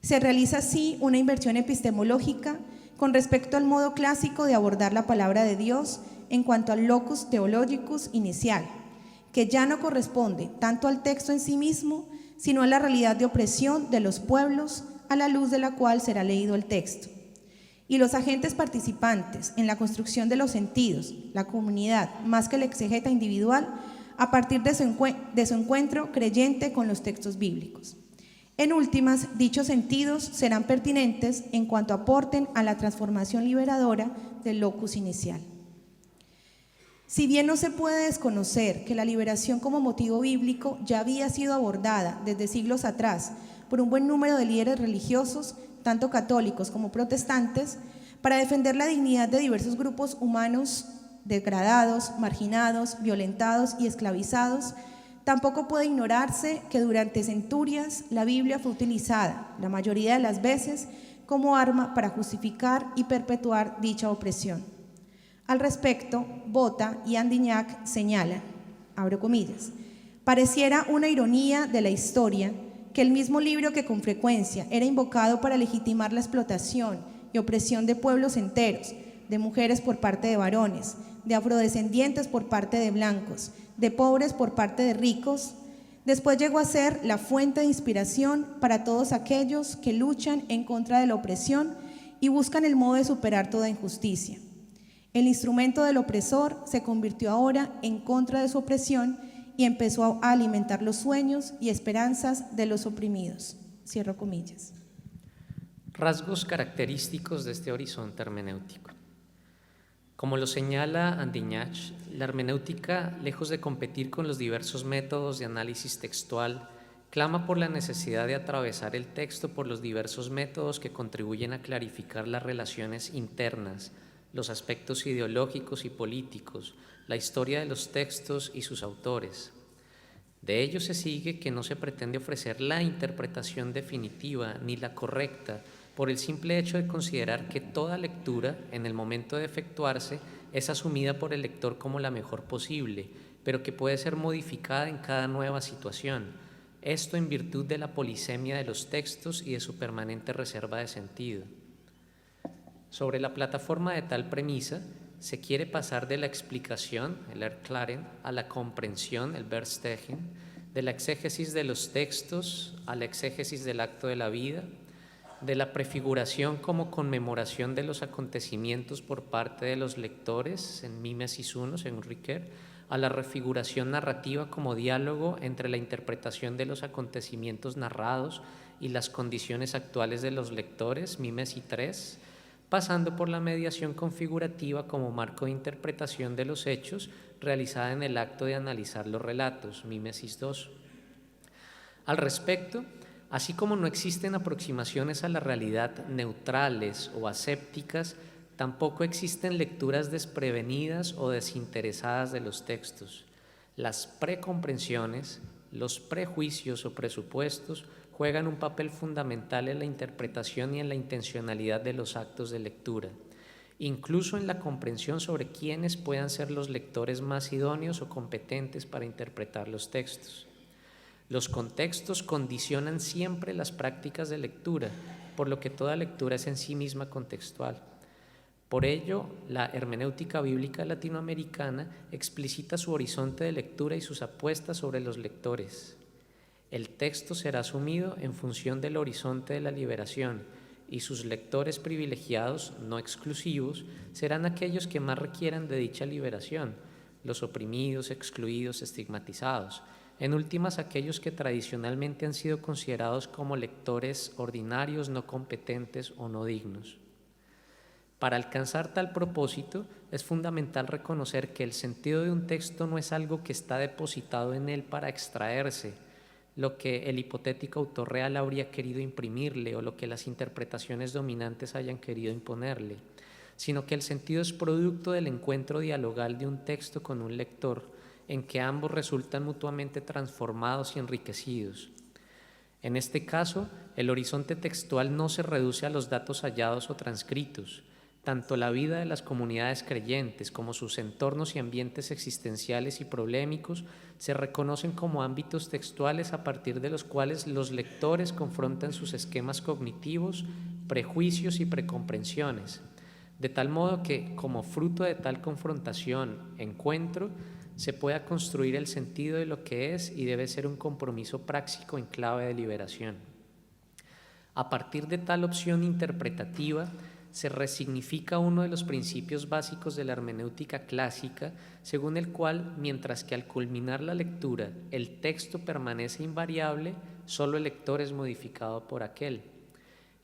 Se realiza así una inversión epistemológica con respecto al modo clásico de abordar la palabra de Dios en cuanto al locus theologicus inicial, que ya no corresponde tanto al texto en sí mismo, sino a la realidad de opresión de los pueblos a la luz de la cual será leído el texto. Y los agentes participantes en la construcción de los sentidos, la comunidad, más que el exegeta individual, a partir de su encuentro creyente con los textos bíblicos. En últimas, dichos sentidos serán pertinentes en cuanto aporten a la transformación liberadora del locus inicial. Si bien no se puede desconocer que la liberación como motivo bíblico ya había sido abordada desde siglos atrás por un buen número de líderes religiosos, tanto católicos como protestantes, para defender la dignidad de diversos grupos humanos degradados, marginados, violentados y esclavizados, tampoco puede ignorarse que durante centurias la Biblia fue utilizada, la mayoría de las veces, como arma para justificar y perpetuar dicha opresión. Al respecto, Botta y Andignac señalan, abro comillas, pareciera una ironía de la historia que el mismo libro que con frecuencia era invocado para legitimar la explotación y opresión de pueblos enteros, de mujeres por parte de varones, de afrodescendientes por parte de blancos, de pobres por parte de ricos, después llegó a ser la fuente de inspiración para todos aquellos que luchan en contra de la opresión y buscan el modo de superar toda injusticia. El instrumento del opresor se convirtió ahora en contra de su opresión y empezó a alimentar los sueños y esperanzas de los oprimidos. Cierro comillas. Rasgos característicos de este horizonte hermenéutico. Como lo señala Andignac, la hermenéutica, lejos de competir con los diversos métodos de análisis textual, clama por la necesidad de atravesar el texto por los diversos métodos que contribuyen a clarificar las relaciones internas, los aspectos ideológicos y políticos, la historia de los textos y sus autores. De ello se sigue que no se pretende ofrecer la interpretación definitiva ni la correcta, por el simple hecho de considerar que toda lectura, en el momento de efectuarse, es asumida por el lector como la mejor posible, pero que puede ser modificada en cada nueva situación. Esto en virtud de la polisemia de los textos y de su permanente reserva de sentido. Sobre la plataforma de tal premisa, se quiere pasar de la explicación, el Erklären, a la comprensión, el Verstehen, de la exégesis de los textos a la exégesis del acto de la vida, de la prefiguración como conmemoración de los acontecimientos por parte de los lectores, en Mimesis 1, según Ricoeur, a la refiguración narrativa como diálogo entre la interpretación de los acontecimientos narrados y las condiciones actuales de los lectores, Mimesis 3, pasando por la mediación configurativa como marco de interpretación de los hechos realizada en el acto de analizar los relatos, Mimesis 2. Al respecto, así como no existen aproximaciones a la realidad neutrales o asépticas, tampoco existen lecturas desprevenidas o desinteresadas de los textos. Las precomprensiones, los prejuicios o presupuestos, juegan un papel fundamental en la interpretación y en la intencionalidad de los actos de lectura, incluso en la comprensión sobre quiénes puedan ser los lectores más idóneos o competentes para interpretar los textos. Los contextos condicionan siempre las prácticas de lectura, por lo que toda lectura es en sí misma contextual. Por ello, la hermenéutica bíblica latinoamericana explicita su horizonte de lectura y sus apuestas sobre los lectores. El texto será asumido en función del horizonte de la liberación, y sus lectores privilegiados, no exclusivos, serán aquellos que más requieran de dicha liberación, los oprimidos, excluidos, estigmatizados, en últimas aquellos que tradicionalmente han sido considerados como lectores ordinarios, no competentes o no dignos. Para alcanzar tal propósito, es fundamental reconocer que el sentido de un texto no es algo que está depositado en él para extraerse, lo que el hipotético autor real habría querido imprimirle o lo que las interpretaciones dominantes hayan querido imponerle, sino que el sentido es producto del encuentro dialogal de un texto con un lector, en que ambos resultan mutuamente transformados y enriquecidos. En este caso, el horizonte textual no se reduce a los datos hallados o transcritos. Tanto la vida de las comunidades creyentes como sus entornos y ambientes existenciales y problemáticos se reconocen como ámbitos textuales a partir de los cuales los lectores confrontan sus esquemas cognitivos, prejuicios y precomprensiones, de tal modo que, como fruto de tal confrontación, encuentro, se pueda construir el sentido de lo que es y debe ser un compromiso práctico en clave de liberación. A partir de tal opción interpretativa, se resignifica uno de los principios básicos de la hermenéutica clásica, según el cual, mientras que al culminar la lectura el texto permanece invariable, solo el lector es modificado por aquel.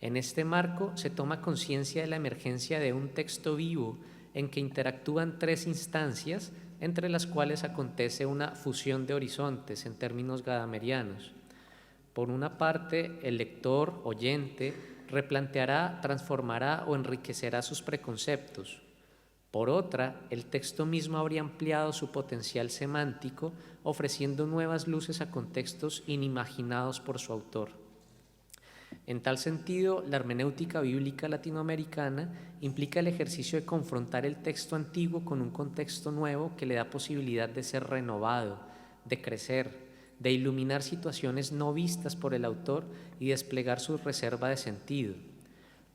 En este marco se toma conciencia de la emergencia de un texto vivo en que interactúan tres instancias, entre las cuales acontece una fusión de horizontes en términos gadamerianos. Por una parte, el lector, oyente, replanteará, transformará o enriquecerá sus preconceptos. Por otra, el texto mismo habría ampliado su potencial semántico, ofreciendo nuevas luces a contextos inimaginados por su autor. En tal sentido, la hermenéutica bíblica latinoamericana implica el ejercicio de confrontar el texto antiguo con un contexto nuevo que le da posibilidad de ser renovado, de crecer, de iluminar situaciones no vistas por el autor y desplegar su reserva de sentido.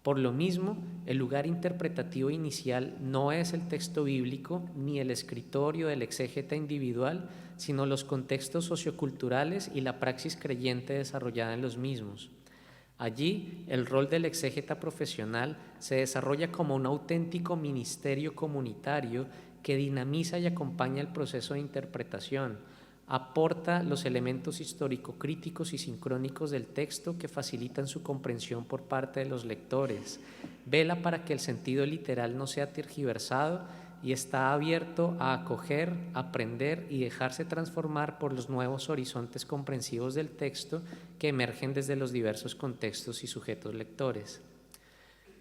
Por lo mismo, el lugar interpretativo inicial no es el texto bíblico ni el escritorio del exégeta individual, sino los contextos socioculturales y la praxis creyente desarrollada en los mismos. Allí, el rol del exégeta profesional se desarrolla como un auténtico ministerio comunitario que dinamiza y acompaña el proceso de interpretación, aporta los elementos histórico-críticos y sincrónicos del texto que facilitan su comprensión por parte de los lectores, vela para que el sentido literal no sea tergiversado y está abierto a acoger, aprender y dejarse transformar por los nuevos horizontes comprensivos del texto que emergen desde los diversos contextos y sujetos lectores.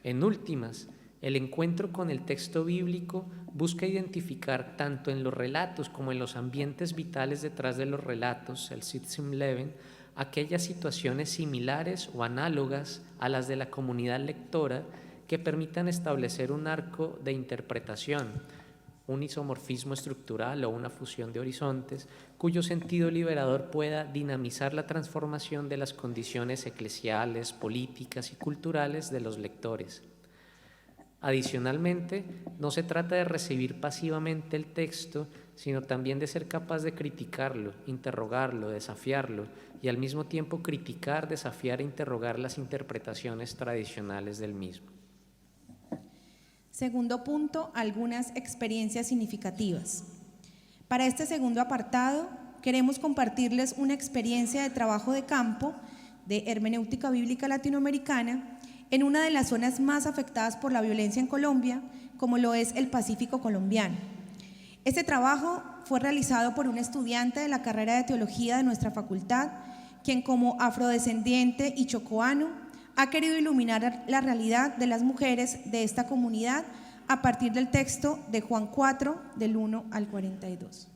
En últimas, el encuentro con el texto bíblico busca identificar tanto en los relatos como en los ambientes vitales detrás de los relatos, el Sitzungsleben, aquellas situaciones similares o análogas a las de la comunidad lectora que permitan establecer un arco de interpretación, un isomorfismo estructural o una fusión de horizontes, cuyo sentido liberador pueda dinamizar la transformación de las condiciones eclesiales, políticas y culturales de los lectores. Adicionalmente, no se trata de recibir pasivamente el texto, sino también de ser capaz de criticarlo, interrogarlo, desafiarlo y al mismo tiempo criticar, desafiar e interrogar las interpretaciones tradicionales del mismo. Segundo punto, algunas experiencias significativas. Para este segundo apartado, queremos compartirles una experiencia de trabajo de campo de hermenéutica bíblica latinoamericana en una de las zonas más afectadas por la violencia en Colombia, como lo es el Pacífico colombiano. Este trabajo fue realizado por un estudiante de la carrera de teología de nuestra facultad, quien como afrodescendiente y chocoano ha querido iluminar la realidad de las mujeres de esta comunidad a partir del texto de Juan 4, del 1 al 42.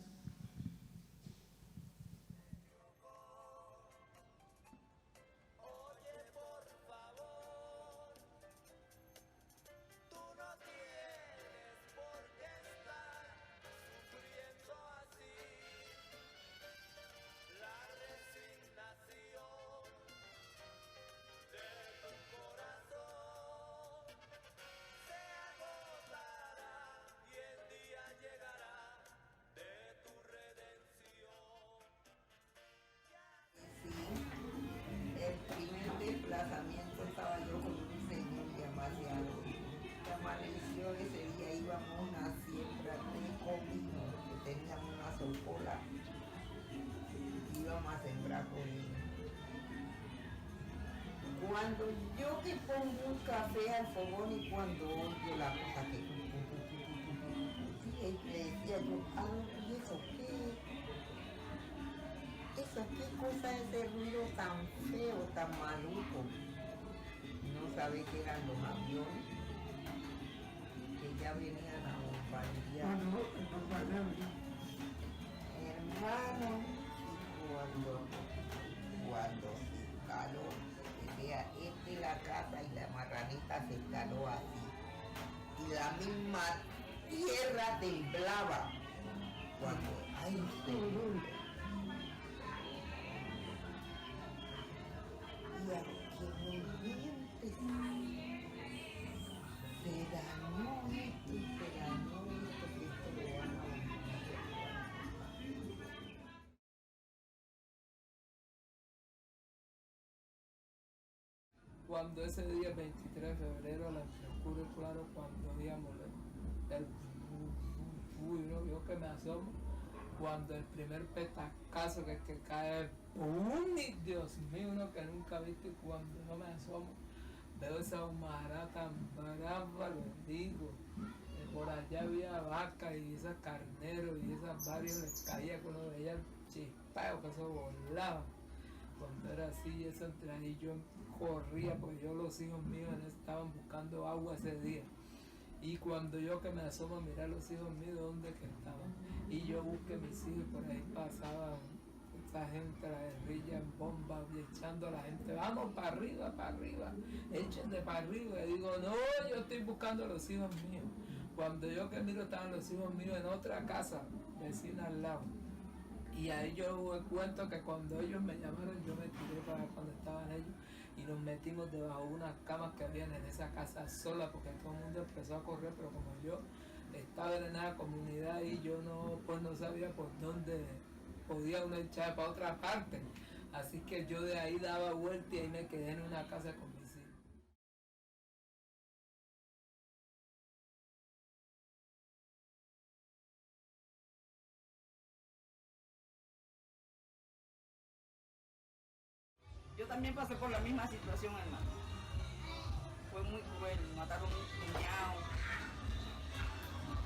ese día íbamos a una siembra de comino, que teníamos una socola, íbamos a sembrar comino. Cuando yo que pongo un café al fogón y cuando oigo la cosa que y le decía yo, ¿y eso qué? ¿Eso qué cosa es ese ruido tan feo, tan maluco? No sabía que eran los aviones que ya venían a bombardear. Hermano, cuando se escaló, vea, la casa y la marranita se escaló así. Y la misma tierra temblaba. Cuando, ay, y aquel se dañó esto, que esto lo van a Cuando ese día 23 de febrero, al transcurre claro, cuando digamos el uno vio que me asomo, cuando el primer petacazo que cae, ¡pum! Y Dios mío, uno que nunca viste, cuando no me asomo, veo esa humarada tan brava, lo digo. Por allá había vaca y esas carneros y esas varios les caía que uno veía el chispeo que eso volaba. Cuando era así, eso entre ahí yo corría, porque yo los hijos míos estaban buscando agua ese día. Y cuando yo que me asomo a mirar los hijos míos, ¿dónde que estaban? Y yo busqué mis hijos y por ahí pasaban esa gente, la guerrilla en bomba, y echando a la gente, vamos para arriba, échenle para arriba. Y digo, no, yo estoy buscando a los hijos míos. Cuando yo que miro estaban los hijos míos en otra casa, vecina al lado. Y ahí yo cuento que cuando ellos me llamaron, yo me tiré para cuando estaban ellos y nos metimos debajo de unas camas que habían en esa casa sola, porque todo el mundo empezó a correr, pero como yo estaba en la comunidad y yo no sabía por dónde podía uno echar para otra parte. Así que yo de ahí daba vuelta y ahí me quedé en una casa con mis hijos. Yo también pasé por la misma situación, hermano. Fue muy cruel, mataron a un cuñado.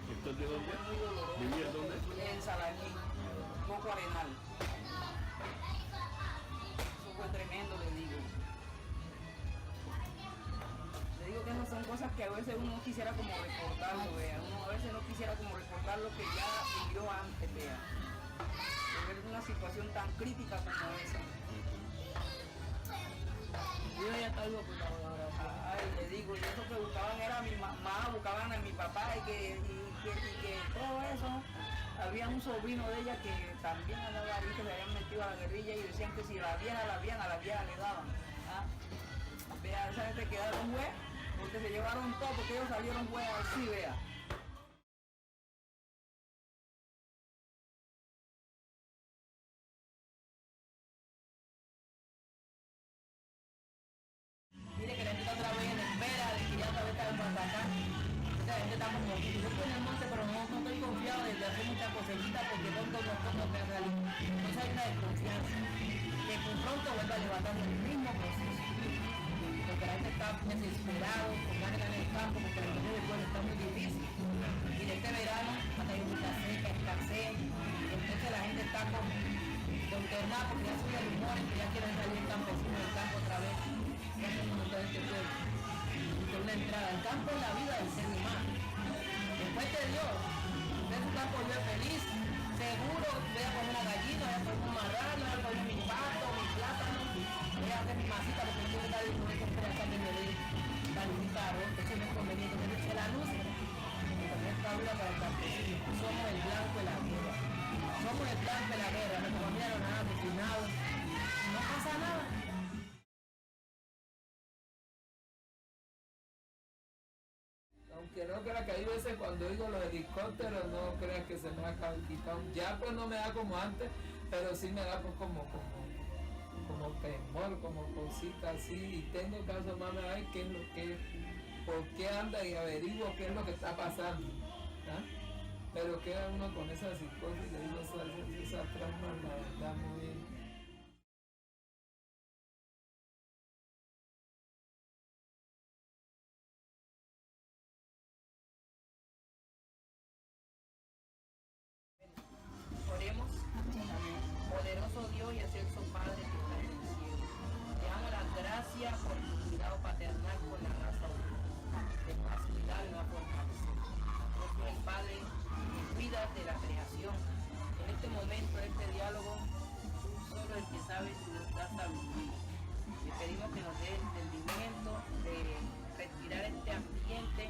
¿Esto es de dónde? Fue muy doloroso. ¿Vivía dónde? En Salaní, Poco Arenal. Eso fue tremendo, le digo. Le digo que esas son cosas que a veces uno quisiera como recordarlo, vea. Uno a veces no quisiera como recordar lo que ya vivió antes, vea. De ver una situación tan crítica como esa. Yo ya está vivo por ahora. Ay, le digo, y eso que buscaban era a mi mamá, buscaban a mi papá y que todo eso. Había un sobrino de ella que también andaba ahí, que se habían metido a la guerrilla y decían que si a la vieja le daban. ¿Ah? Vea, esa gente quedaron juez, porque se llevaron todo, porque ellos salieron juez así, vea. Mire que la gente está otra vez en espera de que ya otra vez está para acá. Esta gente está como, yo estoy en el monte, pero no estoy confiado desde hacer muchas cosecitas porque pronto no puede salir. Entonces hay una desconfianza. Que pronto vuelva a levantarse el mismo proceso. Porque la gente está desesperado, con ganas de ganar el campo, porque la gente del pueblo está muy difícil. Y de este verano ha caído mucha seca, escasez. Entonces la gente está consternada porque ya sube rumores que ya quieren salir el campesino del campo otra vez. Ya se montó este pueblo. Y una entrada. El campo es la vida del ser humano. Después de Dios, usted su campo vive feliz. Seguro voy a poner una gallina, voy a poner un marrano, voy a poner mi pato, mi plátano, voy a hacer mi masita porque yo está dispuesto a esperar a que me dé la luz caro, que eso no es conveniente, que dice la luz. Porque esta vida para el campesino. Somos el blanco de la guerra. Somos el blanco de la guerra. Nuestra familia no nada asesinado. No pasa nada. Aunque no crea que hay veces cuando oigo los helicópteros, no crean que se me ha quitado. Ya pues no me da como antes, pero sí me da pues como temor, como cositas así. Y tengo que asomarme a ver qué es lo que es. por qué anda y averiguo qué es lo que está pasando. ¿Ah? Pero queda uno con esa psicosis, le digo, esa trauma, la verdad, muy... Oremos. Poderoso Dios y excelso Padre que estás en el cielo. Te damos las gracias por tu cuidado paternal con la raza humana, de facilitar la formación. Dios es el Padre que cuida de la creación. En este momento, en este diálogo, tú solo el que sabes si nos da sabiduría. Te pedimos que nos dé el entendimiento de respirar este ambiente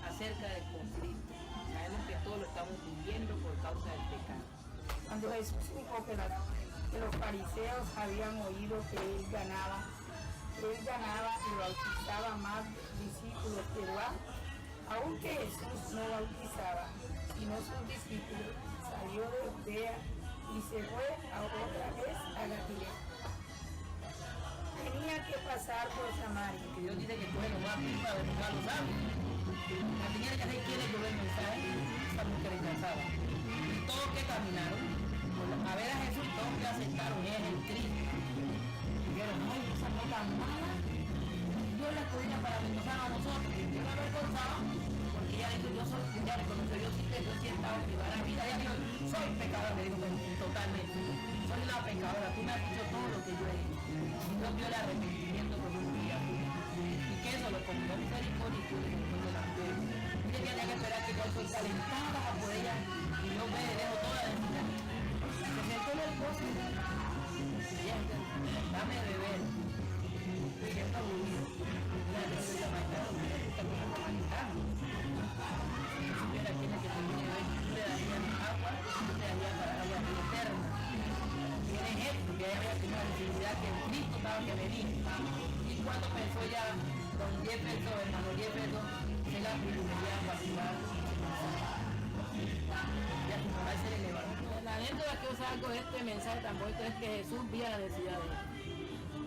acerca del conflicto. Sabemos que todo lo estamos viviendo por causa del pecado. Cuando Jesús dijo que los fariseos habían oído que él ganaba y bautizaba más discípulos que Juan, aunque Jesús no bautizaba, sino sus discípulos, salió de Judea y se fue otra vez a Galilea. Tenía que pasar por Samaria. Que Dios dice que coge los más vivos para derrotar a los sabios. La señora que se quiere que el mensaje, esta mujer rechazada. Y todos que caminaron, a ver a Jesús, todos que aceptaron, es el Cristo. Dijeron, no, esa no tan mala. Dios la escogía para bendecir a nosotros. Yo la avergonzaba, porque ella dijo, ya reconoció, yo sí estaba privada de la vida. Ella dijo, soy pecadora, le dijo totalmente. Soy la pecadora, tú me has dicho todo lo que yo he hecho. Y Dios vio el arrepentimiento por un día. Y que eso lo comió misericordia y tú le después de la fe. Ella tenía que esperar que yo soy calentada por ella y yo me dejo toda la necesidad. Se sentó en el pozo. Ella dame de beber. Y ya está aburrido. Una vez de la mañana, está con la humanitaria. Si supiera quién es que te viene a ver, tú le darías agua, tú le darías para agua eterna. Tienes esto, que ella había tenido la necesidad que el Cristo estaba que venía. Y cuando pensó ya con 10 pesos, hermano, 10 pesos, se la privilegiaba para ciudad. Y a su mamá se le levantó. La anécdota que yo salgo de este mensaje tan bonito es que Jesús vio la necesidad de ella.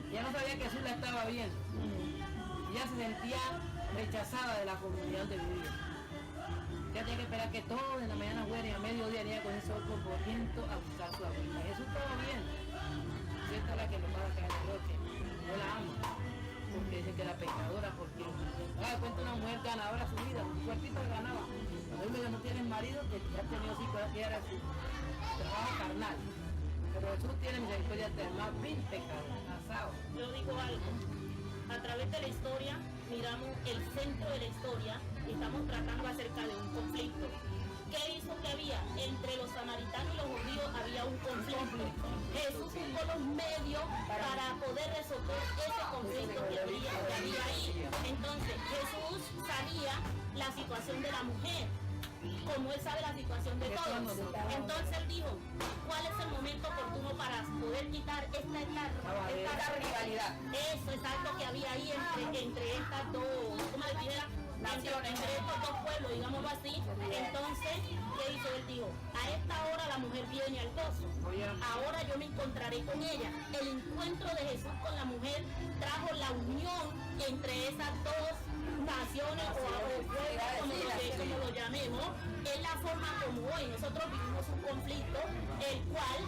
Ya no sabía que Jesús la estaba viendo. Ella se sentía rechazada de la comunidad de vivir. Ya tenía que esperar que todo en la mañana fuera y a mediodía venía con ese otro polvoriento a buscar su abuela. Jesús estaba bien. Cierta la que nos va a caer el roque. No la amo. Porque dice que era pecadora, porque cuenta una mujer ganadora su vida, su cuerpito le ganaba. Cuando él me dijo, no tienes marido, que ya ha tenido 5 años, que era su trabajo carnal. Pero Jesús tiene misericordia eterna, bien pecador, asado. Yo digo algo, a través de la historia, miramos el centro de la historia y estamos tratando acerca de un conflicto. ¿Qué hizo que había? Entre los samaritanos y los judíos había un conflicto. Jesús buscó los medios para poder resolver ese conflicto que había ahí. Entonces, Jesús sabía la situación de la mujer, como él sabe la situación de todos. Entonces él dijo, ¿cuál es el momento oportuno para poder quitar esta rivalidad? Eso es algo que había ahí entre estas dos, ¿cómo le dijera? Entre estos dos pueblos, digámoslo así. Entonces, ¿qué hizo? Él dijo, a esta hora la mujer viene al gozo, ahora yo me encontraré con ella. El encuentro de Jesús con la mujer trajo la unión entre esas dos naciones o pueblos, como lo llamemos. Es la forma como hoy nosotros vivimos un conflicto, el cual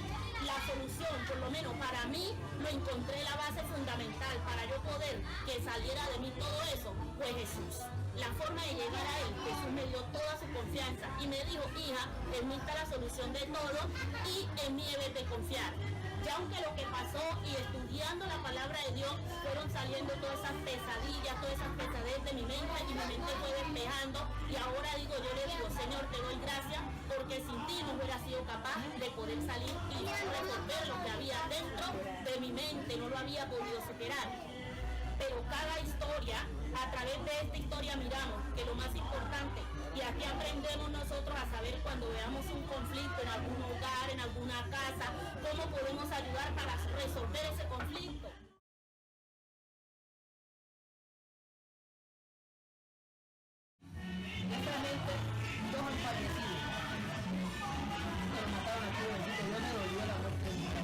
la solución, por lo menos para mí, lo encontré la base fundamental para yo poder que saliera de mí todo eso, fue Jesús. La forma de llegar a él, Jesús me dio toda su confianza y me dijo, hija, en mí está la solución de todo y en mí debes de confiar. Ya aunque lo que pasó y estudiando la palabra de Dios, fueron saliendo todas esas pesadillas, todas esas pesadillas de mi mente y mi mente fue despejando y ahora yo le digo, Señor, te doy gracias porque sin ti no hubiera sido capaz de poder salir y resolver lo que había dentro de mi mente, no lo había podido superar. Pero cada historia, a través de esta historia miramos que lo más importante, y aquí aprendemos nosotros a saber cuando veamos un conflicto en algún hogar, en alguna casa, cómo podemos ayudar para resolver ese conflicto. Honestamente, dos han fallecido. Pero mataron a tu besito, yo me dolió la muerte de mi hija.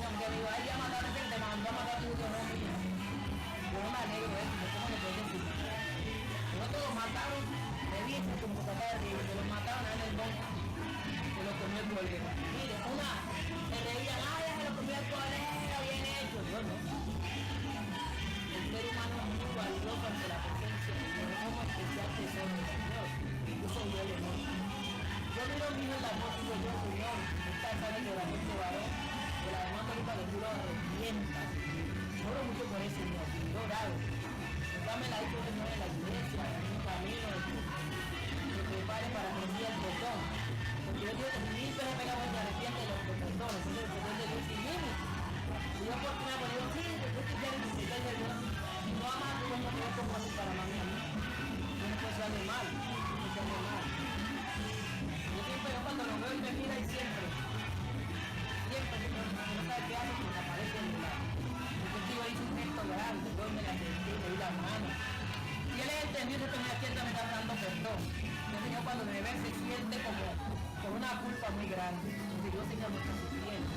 Aunque digo, ay, ya mataron a gente, mandó a matar a tu hijo, no, mía. Yo no me alegro de eso, ¿cómo le puedo decir? porque, mire, se reían, ay, ya se lo comió el colega, bien hecho. Yo no. El ser humano es muy valioso ante la presencia, pero somos especial tesoro del Señor. Yo soy el honor. Yo miro a mi hijo en la voz y digo, yo, Señor, esta sabe que la mente varón, que la demás película que tú lo arrepientas. Oro mucho por eso, Señor, y yo orado. Dame la hijo de la iglesia, en un camino que prepare para que el día el perdón. Porque yo digo que si mil veces pegamos y arrepiente de los perdón, ese es el perdón de Dios sin límite. Y yo por final digo, sí, yo quisiera disfrutar de Dios. Y no amas a Dios, no te como así para mami a mí. Yo no puedo hacerle mal, no puedo hacerle mal. Yo siempre, cuando lo veo, él me mira y siempre, no sabe qué hace, porque aparece en mi lado. Yo hice un gesto grande, yo me la sentí, le di la mano. Y él entendió que me sienta, me está dando perdón. Yo, Señor, cuando me ve, se siente como con una culpa muy grande. Entonces yo, Señor, me está sufriendo.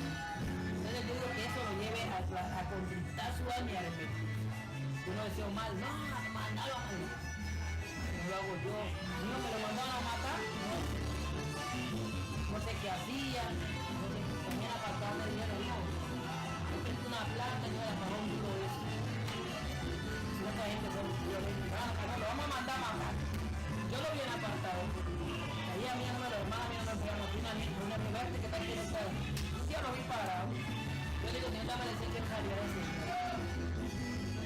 Entonces yo digo que eso lo lleve a conquistar su alma y a arrepentir. Yo no deseo mal, no, mandalo a morir. No lo hago yo. No, me lo mandaron a matar, no. No sé qué hacía, no sé, también apartarme de dinero, no. Una planta y no la pagó un duro de eso. Si no, esta gente son lo vamos a mandar a matar. Yo lo viene apartado. Ahí a mí no me lo hermano, a mí no me pegan, una verte que tal que no está. Yo lo vi parado. Yo digo, Señor, dame decir que salió de eso.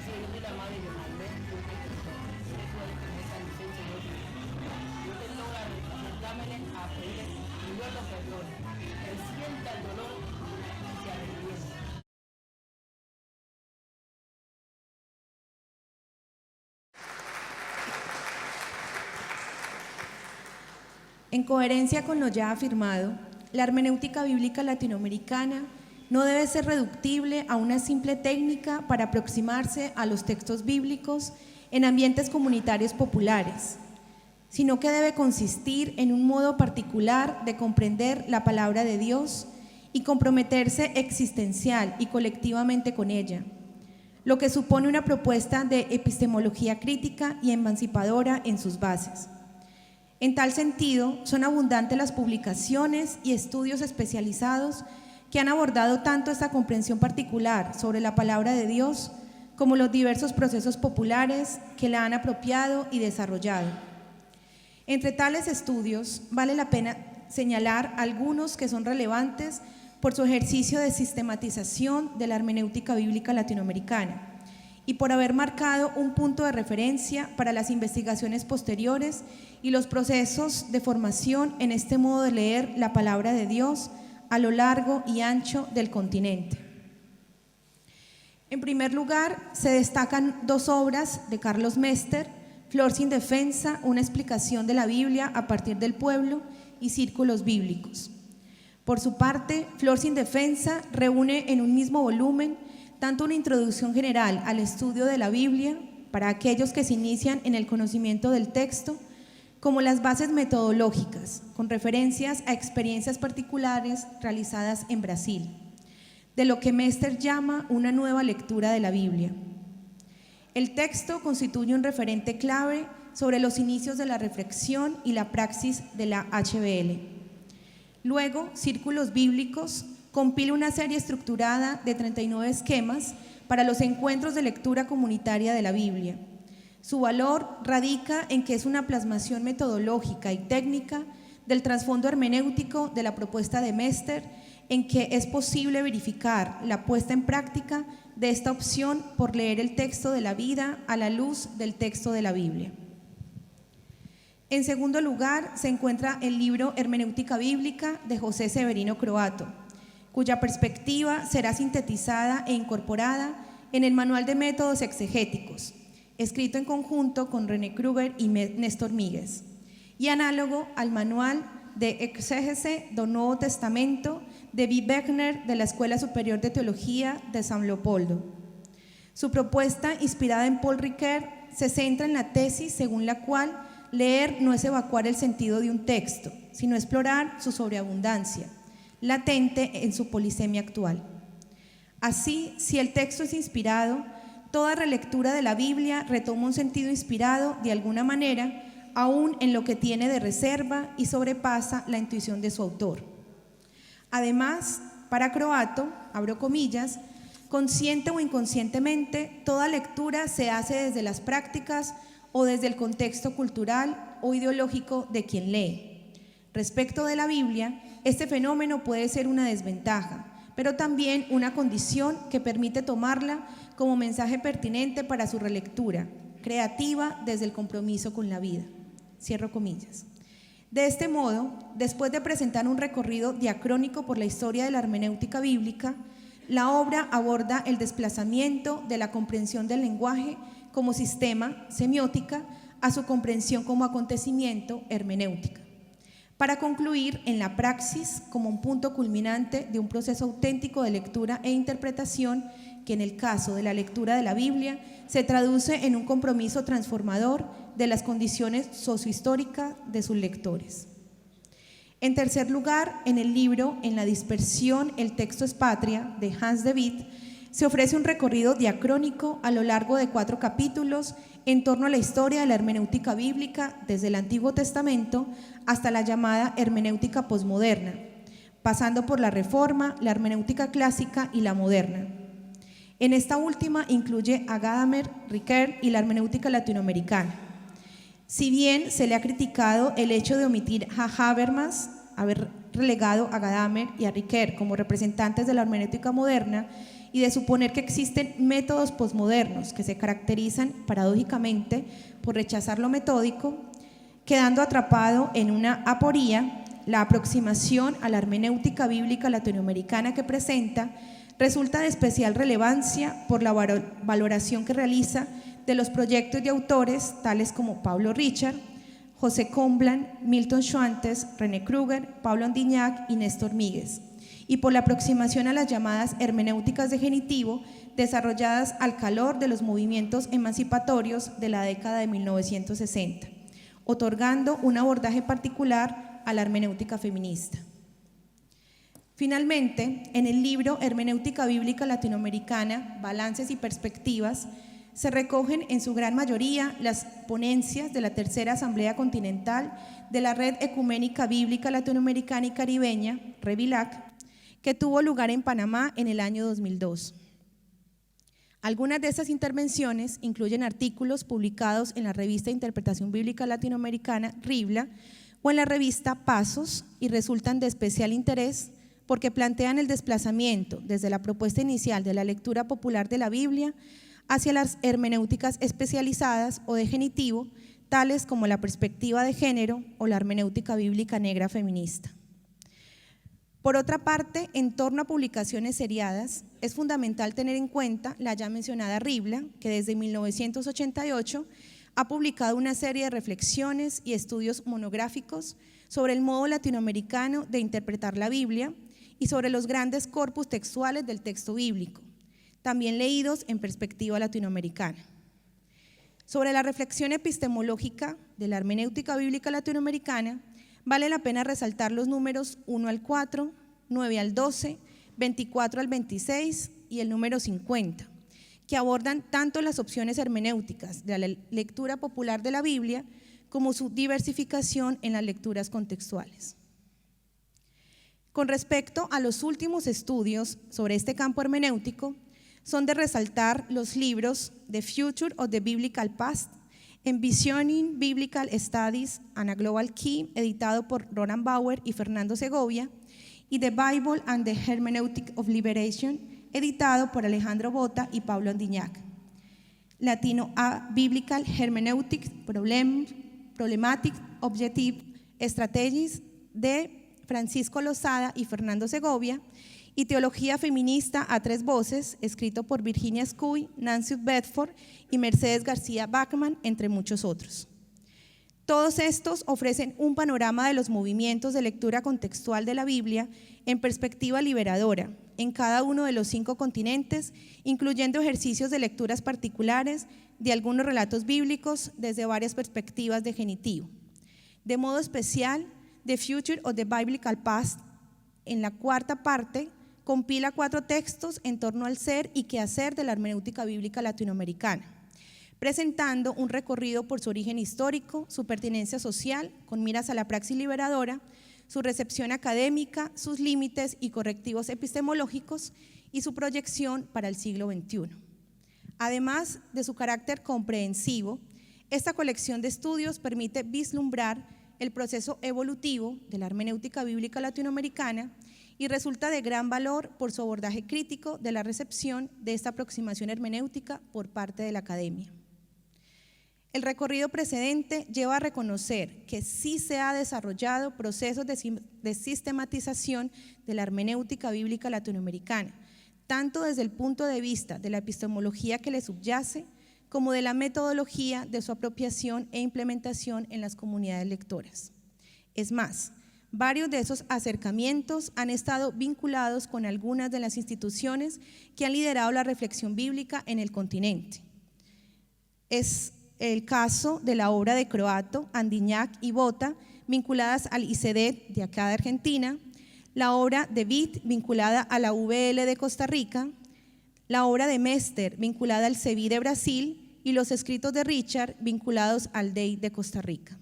Sí, yo soy la madre de Malvé, yo te esa licencia, yo te logro dámele a pedirle y yo lo perdone. Él sienta el dolor y se arrepiente. En coherencia con lo ya afirmado, la hermenéutica bíblica latinoamericana no debe ser reductible a una simple técnica para aproximarse a los textos bíblicos en ambientes comunitarios populares, sino que debe consistir en un modo particular de comprender la palabra de Dios y comprometerse existencial y colectivamente con ella, lo que supone una propuesta de epistemología crítica y emancipadora en sus bases. En tal sentido, son abundantes las publicaciones y estudios especializados que han abordado tanto esta comprensión particular sobre la palabra de Dios como los diversos procesos populares que la han apropiado y desarrollado. Entre tales estudios, vale la pena señalar algunos que son relevantes por su ejercicio de sistematización de la hermenéutica bíblica latinoamericana y por haber marcado un punto de referencia para las investigaciones posteriores y los procesos de formación en este modo de leer la palabra de Dios a lo largo y ancho del continente. En primer lugar, se destacan dos obras de Carlos Mester, Flor sin defensa, una explicación de la Biblia a partir del pueblo, y Círculos bíblicos. Por su parte, Flor sin defensa reúne en un mismo volumen tanto una introducción general al estudio de la Biblia para aquellos que se inician en el conocimiento del texto, como las bases metodológicas, con referencias a experiencias particulares realizadas en Brasil, de lo que Mester llama una nueva lectura de la Biblia. El texto constituye un referente clave sobre los inicios de la reflexión y la praxis de la HBL. Luego, Círculos bíblicos compila una serie estructurada de 39 esquemas para los encuentros de lectura comunitaria de la Biblia. Su valor radica en que es una plasmación metodológica y técnica del trasfondo hermenéutico de la propuesta de Mester, en que es posible verificar la puesta en práctica de esta opción por leer el texto de la vida a la luz del texto de la Biblia. En segundo lugar, se encuentra el libro Hermenéutica Bíblica de José Severino Croato, cuya perspectiva será sintetizada e incorporada en el Manual de Métodos Exegéticos, escrito en conjunto con René Kruger y Néstor Míguez, y análogo al Manual de Exégese do Nuevo Testamento de V. Beckner de la Escuela Superior de Teología de San Leopoldo. Su propuesta, inspirada en Paul Ricoeur, se centra en la tesis según la cual leer no es evacuar el sentido de un texto, sino explorar su sobreabundancia, latente en su polisemia actual. Así, si el texto es inspirado, toda relectura de la Biblia retoma un sentido inspirado de alguna manera, aún en lo que tiene de reserva y sobrepasa la intuición de su autor. Además, para Croatto, abro comillas, consciente o inconscientemente, toda lectura se hace desde las prácticas o desde el contexto cultural o ideológico de quien lee. Respecto de la Biblia, este fenómeno puede ser una desventaja, pero también una condición que permite tomarla como mensaje pertinente para su relectura, creativa desde el compromiso con la vida. Cierro comillas. De este modo, después de presentar un recorrido diacrónico por la historia de la hermenéutica bíblica, la obra aborda el desplazamiento de la comprensión del lenguaje como sistema, semiótica, a su comprensión como acontecimiento, hermenéutica, para concluir en la praxis como un punto culminante de un proceso auténtico de lectura e interpretación que en el caso de la lectura de la Biblia se traduce en un compromiso transformador de las condiciones sociohistóricas de sus lectores. En tercer lugar, en el libro En la dispersión, el texto es patria, de Hans de Witt, se ofrece un recorrido diacrónico a lo largo de 4 capítulos en torno a la historia de la hermenéutica bíblica desde el Antiguo Testamento hasta la llamada hermenéutica posmoderna, pasando por la Reforma, la hermenéutica clásica y la moderna. En esta última incluye a Gadamer, Ricoeur y la hermenéutica latinoamericana. Si bien se le ha criticado el hecho de omitir a Habermas, haber relegado a Gadamer y a Ricoeur como representantes de la hermenéutica moderna, y de suponer que existen métodos posmodernos que se caracterizan paradójicamente por rechazar lo metódico, quedando atrapado en una aporía, la aproximación a la hermenéutica bíblica latinoamericana que presenta resulta de especial relevancia por la valoración que realiza de los proyectos de autores tales como Pablo Richard, José Comblan, Milton Schwantes, René Kruger, Pablo Andignac y Néstor Míguez, y por la aproximación a las llamadas hermenéuticas de genitivo desarrolladas al calor de los movimientos emancipatorios de la década de 1960, otorgando un abordaje particular a la hermenéutica feminista. Finalmente, en el libro Hermenéutica Bíblica Latinoamericana, Balances y Perspectivas, se recogen en su gran mayoría las ponencias de la Tercera Asamblea Continental de la Red Ecuménica Bíblica Latinoamericana y Caribeña, REVILAC, que tuvo lugar en Panamá en el año 2002. Algunas de estas intervenciones incluyen artículos publicados en la revista Interpretación Bíblica Latinoamericana, RIBLA, o en la revista Pasos, y resultan de especial interés porque plantean el desplazamiento desde la propuesta inicial de la lectura popular de la Biblia hacia las hermenéuticas especializadas o de genitivo, tales como la perspectiva de género o la hermenéutica bíblica negra feminista. Por otra parte, en torno a publicaciones seriadas, es fundamental tener en cuenta la ya mencionada RIBLA, que desde 1988 ha publicado una serie de reflexiones y estudios monográficos sobre el modo latinoamericano de interpretar la Biblia y sobre los grandes corpus textuales del texto bíblico, también leídos en perspectiva latinoamericana. Sobre la reflexión epistemológica de la hermenéutica bíblica latinoamericana, vale la pena resaltar los números 1 al 4, 9 al 12, 24 al 26 y el número 50, que abordan tanto las opciones hermenéuticas de la lectura popular de la Biblia como su diversificación en las lecturas contextuales. Con respecto a los últimos estudios sobre este campo hermenéutico, son de resaltar los libros The Future of the Biblical Past, Envisioning Biblical Studies and a Global Key, editado por Roland Bauer y Fernando Segovia, y The Bible and the Hermeneutic of Liberation, editado por Alejandro Bota y Pablo Andignac. Latino a Biblical Hermeneutic Problematic Objective Strategies, de Francisco Lozada y Fernando Segovia, y Teología Feminista a 3 voces, escrito por Virginia Scuy, Nancy Bedford y Mercedes García Bachman, entre muchos otros. Todos estos ofrecen un panorama de los movimientos de lectura contextual de la Biblia en perspectiva liberadora, en cada uno de los 5 continentes, incluyendo ejercicios de lecturas particulares de algunos relatos bíblicos desde varias perspectivas de genitivo. De modo especial, The Future of the Biblical Past, en la 4ª parte, compila 4 textos en torno al ser y quehacer de la hermenéutica bíblica latinoamericana, presentando un recorrido por su origen histórico, su pertinencia social, con miras a la praxis liberadora, su recepción académica, sus límites y correctivos epistemológicos y su proyección para el siglo XXI. Además de su carácter comprensivo, esta colección de estudios permite vislumbrar el proceso evolutivo de la hermenéutica bíblica latinoamericana y resulta de gran valor por su abordaje crítico de la recepción de esta aproximación hermenéutica por parte de la academia. El recorrido precedente lleva a reconocer que sí se ha desarrollado procesos de sistematización de la hermenéutica bíblica latinoamericana, tanto desde el punto de vista de la epistemología que le subyace, como de la metodología de su apropiación e implementación en las comunidades lectoras. Es más, varios de esos acercamientos han estado vinculados con algunas de las instituciones que han liderado la reflexión bíblica en el continente. Es el caso de la obra de Croatto, Andiñac y Bota, vinculadas al ICEDET de acá de Argentina, la obra de Witt vinculada a la VL de Costa Rica, la obra de Mester vinculada al CEBI de Brasil y los escritos de Richard vinculados al DEI de Costa Rica.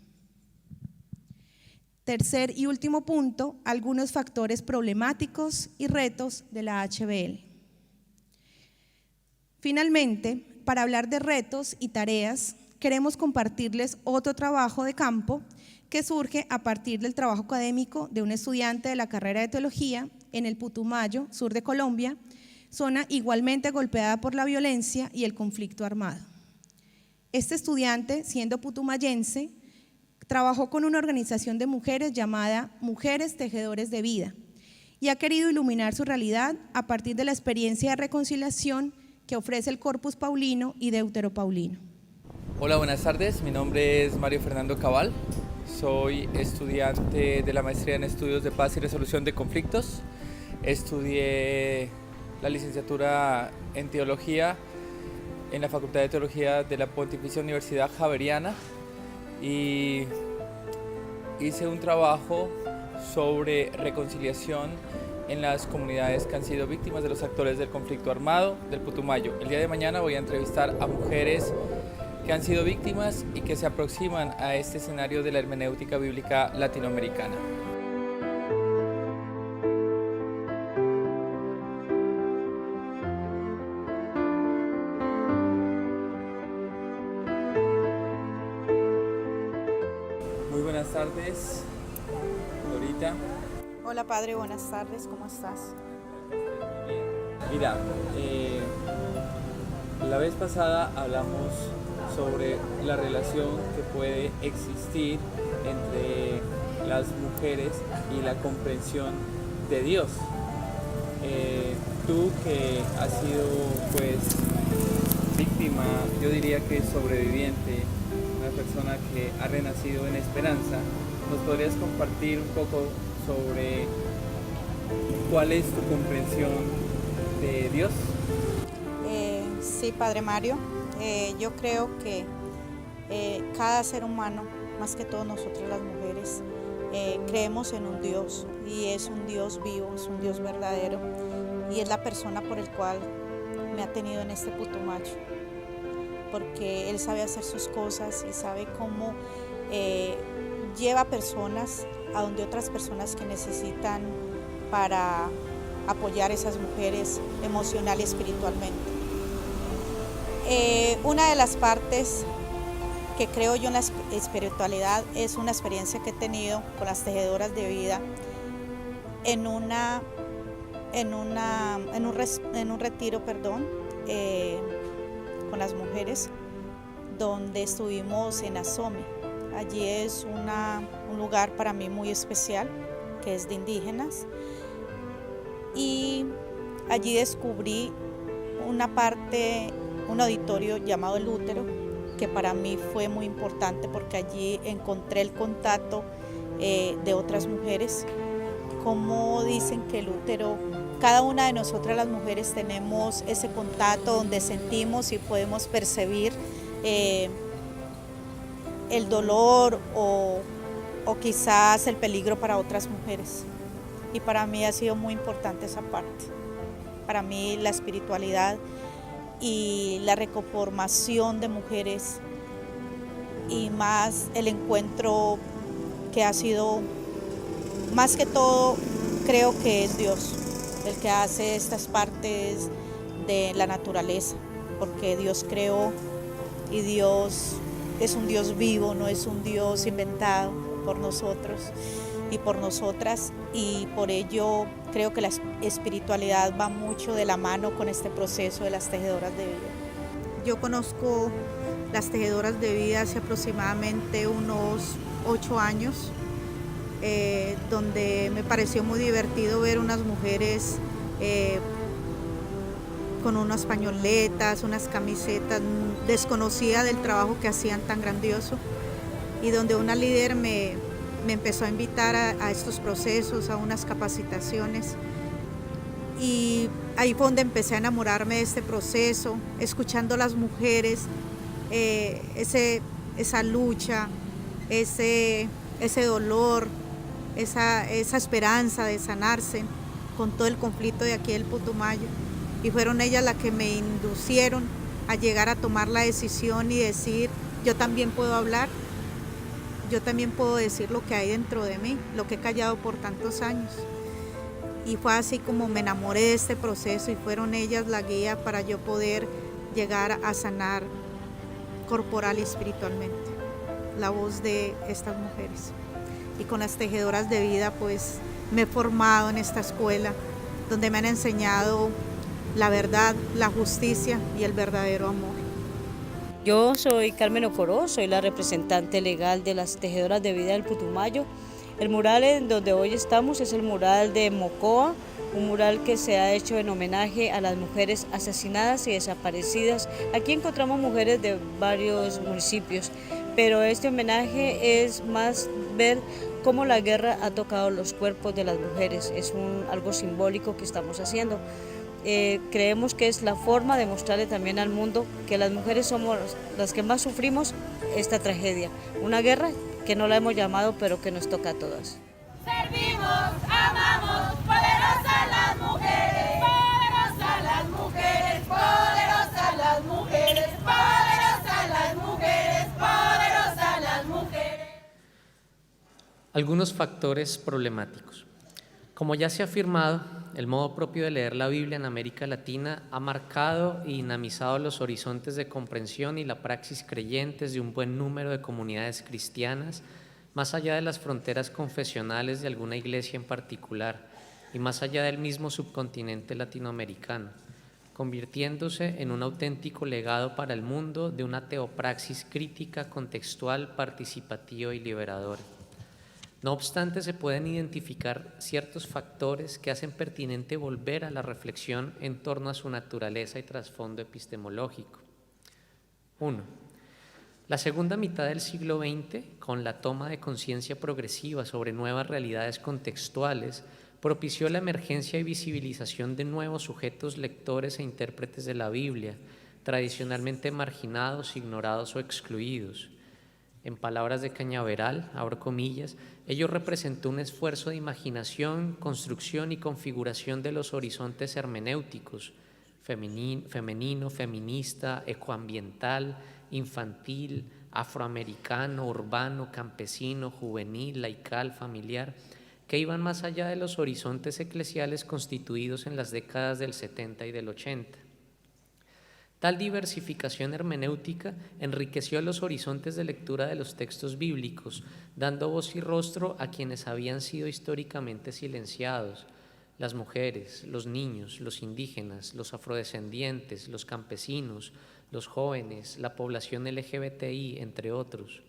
Tercer y último punto, algunos factores problemáticos y retos de la HBL. Finalmente, para hablar de retos y tareas, queremos compartirles otro trabajo de campo que surge a partir del trabajo académico de un estudiante de la carrera de teología en el Putumayo, sur de Colombia, zona igualmente golpeada por la violencia y el conflicto armado. Este estudiante, siendo putumayense, trabajó con una organización de mujeres llamada Mujeres Tejedores de Vida y ha querido iluminar su realidad a partir de la experiencia de reconciliación que ofrece el Corpus Paulino y Deutero Paulino. Hola, buenas tardes. Mi nombre es Mario Fernando Cabal. Soy estudiante de la maestría en estudios de paz y resolución de conflictos. Estudié la licenciatura en teología en la Facultad de Teología de la Pontificia Universidad Javeriana y hice un trabajo sobre reconciliación en las comunidades que han sido víctimas de los actores del conflicto armado del Putumayo. El día de mañana voy a entrevistar a mujeres que han sido víctimas y que se aproximan a este escenario de la hermenéutica bíblica latinoamericana. Muy buenas tardes, Dorita. Hola padre, buenas tardes, ¿cómo estás? Mira, la vez pasada hablamos sobre la relación que puede existir entre las mujeres y la comprensión de Dios. Tú que has sido pues víctima, yo diría que sobreviviente, una persona que ha renacido en esperanza, ¿nos podrías compartir un poco sobre cuál es tu comprensión de Dios? Sí, Padre Mario, yo creo que cada ser humano, más que todos nosotros las mujeres, creemos en un Dios y es un Dios vivo, es un Dios verdadero y es la persona por el cual me ha tenido en este Putumayo, porque Él sabe hacer sus cosas y sabe cómo lleva personas a donde otras personas que necesitan para apoyar a esas mujeres emocional y espiritualmente. Una de las partes que creo yo en la espiritualidad es una experiencia que he tenido con las tejedoras de vida en un retiro, con las mujeres, donde estuvimos en Asome. Allí es un lugar para mí muy especial, que es de indígenas, y allí descubrí un auditorio llamado El Útero, que para mí fue muy importante porque allí encontré el contacto de otras mujeres, como dicen que el útero, cada una de nosotras las mujeres tenemos ese contacto donde sentimos y podemos percibir el dolor o quizás el peligro para otras mujeres. Y para mí ha sido muy importante esa parte. Para mí la espiritualidad y la reconformación de mujeres y más el encuentro que ha sido más que todo creo que es Dios el que hace estas partes de la naturaleza, porque Dios creó y Dios es un Dios vivo, no es un Dios inventado por nosotros y por nosotras, y por ello creo que la espiritualidad va mucho de la mano con este proceso de las tejedoras de vida. Yo conozco las tejedoras de vida hace aproximadamente unos 8 años, donde me pareció muy divertido ver unas mujeres con unas pañoletas, unas camisetas, desconocida del trabajo que hacían tan grandioso, y donde una líder me empezó a invitar a estos procesos, a unas capacitaciones, y ahí fue donde empecé a enamorarme de este proceso, escuchando a las mujeres, esa lucha, ese dolor, esa esperanza de sanarse con todo el conflicto de aquí del Putumayo, y fueron ellas las que me inducieron a llegar a tomar la decisión y decir, yo también puedo hablar, yo también puedo decir lo que hay dentro de mí, lo que he callado por tantos años. Y fue así como me enamoré de este proceso, y fueron ellas la guía para yo poder llegar a sanar corporal y espiritualmente, la voz de estas mujeres. Y con las tejedoras de vida pues me he formado en esta escuela donde me han enseñado la verdad, la justicia y el verdadero amor. Yo soy Carmen Ocoró, soy la representante legal de las tejedoras de vida del Putumayo. El mural en donde hoy estamos es el mural de Mocoa, un mural que se ha hecho en homenaje a las mujeres asesinadas y desaparecidas. Aquí encontramos mujeres de varios municipios, pero este homenaje es más ver cómo la guerra ha tocado los cuerpos de las mujeres. Es algo simbólico que estamos haciendo. Creemos que es la forma de mostrarle también al mundo que las mujeres somos las que más sufrimos esta tragedia. Una guerra que no la hemos llamado, pero que nos toca a todas. Servimos, amamos, poderosas las mujeres, poderosas las mujeres, poderosas las mujeres, poderosas las mujeres, poderosas las mujeres. Algunos factores problemáticos. Como ya se ha afirmado, el modo propio de leer la Biblia en América Latina ha marcado y dinamizado los horizontes de comprensión y la praxis creyentes de un buen número de comunidades cristianas, más allá de las fronteras confesionales de alguna iglesia en particular y más allá del mismo subcontinente latinoamericano, convirtiéndose en un auténtico legado para el mundo de una teopraxis crítica, contextual, participativa y liberadora. No obstante, se pueden identificar ciertos factores que hacen pertinente volver a la reflexión en torno a su naturaleza y trasfondo epistemológico. 1. La segunda mitad del siglo XX, con la toma de conciencia progresiva sobre nuevas realidades contextuales, propició la emergencia y visibilización de nuevos sujetos lectores e intérpretes de la Biblia, tradicionalmente marginados, ignorados o excluidos. En palabras de Cañaveral, abro comillas, ello representó un esfuerzo de imaginación, construcción y configuración de los horizontes hermenéuticos, femenino, feminista, ecoambiental, infantil, afroamericano, urbano, campesino, juvenil, laical, familiar, que iban más allá de los horizontes eclesiales constituidos en las décadas del 70 y del 80. Tal diversificación hermenéutica enriqueció los horizontes de lectura de los textos bíblicos, dando voz y rostro a quienes habían sido históricamente silenciados: las mujeres, los niños, los indígenas, los afrodescendientes, los campesinos, los jóvenes, la población LGBTI, entre otros.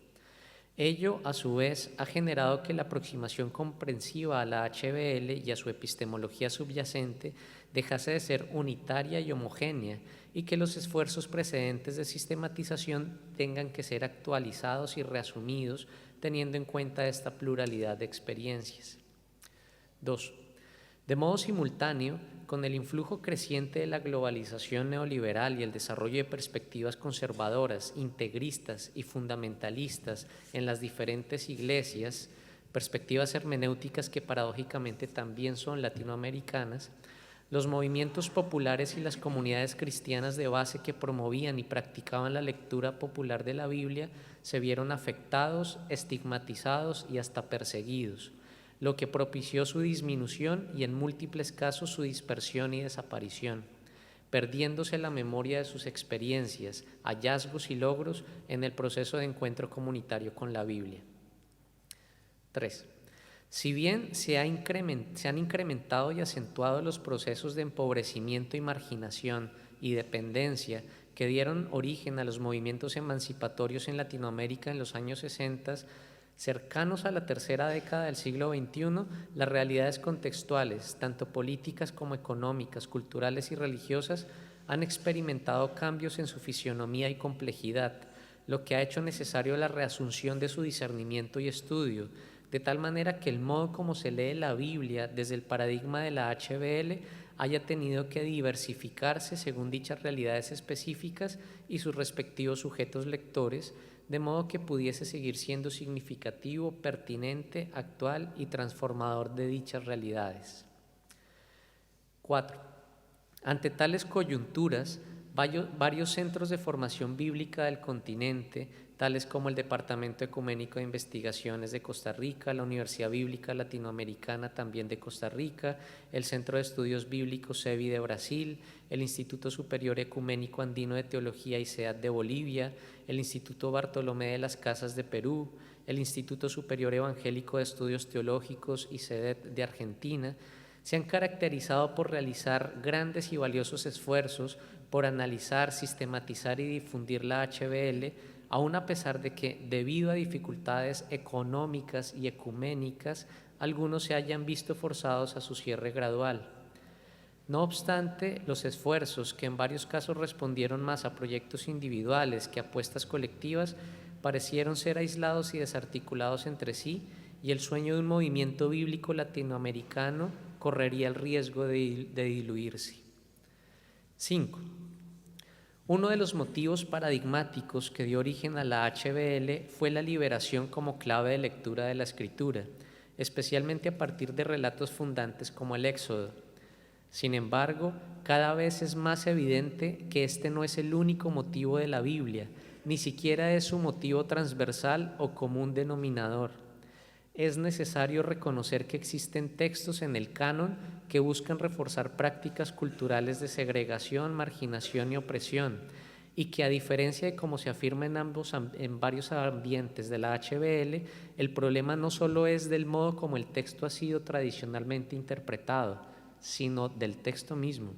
Ello, a su vez, ha generado que la aproximación comprensiva a la HBL y a su epistemología subyacente dejase de ser unitaria y homogénea, y que los esfuerzos precedentes de sistematización tengan que ser actualizados y reasumidos teniendo en cuenta esta pluralidad de experiencias. 2. De modo simultáneo, con el influjo creciente de la globalización neoliberal y el desarrollo de perspectivas conservadoras, integristas y fundamentalistas en las diferentes iglesias, perspectivas hermenéuticas que paradójicamente también son latinoamericanas, los movimientos populares y las comunidades cristianas de base que promovían y practicaban la lectura popular de la Biblia se vieron afectados, estigmatizados y hasta perseguidos, lo que propició su disminución y en múltiples casos su dispersión y desaparición, perdiéndose la memoria de sus experiencias, hallazgos y logros en el proceso de encuentro comunitario con la Biblia. 3. Si bien se han incrementado y acentuado los procesos de empobrecimiento y marginación y dependencia que dieron origen a los movimientos emancipatorios en Latinoamérica en los años 60, cercanos a la tercera década del siglo XXI, las realidades contextuales, tanto políticas como económicas, culturales y religiosas, han experimentado cambios en su fisionomía y complejidad, lo que ha hecho necesario la reasunción de su discernimiento y estudio, de tal manera que el modo como se lee la Biblia desde el paradigma de la HBL haya tenido que diversificarse según dichas realidades específicas y sus respectivos sujetos lectores, de modo que pudiese seguir siendo significativo, pertinente, actual y transformador de dichas realidades. 4. Ante tales coyunturas, varios centros de formación bíblica del continente, tales como el Departamento Ecuménico de Investigaciones de Costa Rica, la Universidad Bíblica Latinoamericana también de Costa Rica, el Centro de Estudios Bíblicos CEBI de Brasil, el Instituto Superior Ecuménico Andino de Teología ICEAD de Bolivia, el Instituto Bartolomé de las Casas de Perú, el Instituto Superior Evangélico de Estudios Teológicos ICEDET de Argentina, se han caracterizado por realizar grandes y valiosos esfuerzos por analizar, sistematizar y difundir la HBL, aun a pesar de que, debido a dificultades económicas y ecuménicas, algunos se hayan visto forzados a su cierre gradual. No obstante, los esfuerzos, que en varios casos respondieron más a proyectos individuales que a apuestas colectivas, parecieron ser aislados y desarticulados entre sí, y el sueño de un movimiento bíblico latinoamericano correría el riesgo de diluirse. 5. Uno de los motivos paradigmáticos que dio origen a la HBL fue la liberación como clave de lectura de la Escritura, especialmente a partir de relatos fundantes como el Éxodo. Sin embargo, cada vez es más evidente que este no es el único motivo de la Biblia, ni siquiera es su motivo transversal o común denominador. Es necesario reconocer que existen textos en el canon que buscan reforzar prácticas culturales de segregación, marginación y opresión, y que, a diferencia de cómo se afirma en varios ambientes de la HBL, el problema no solo es del modo como el texto ha sido tradicionalmente interpretado, sino del texto mismo.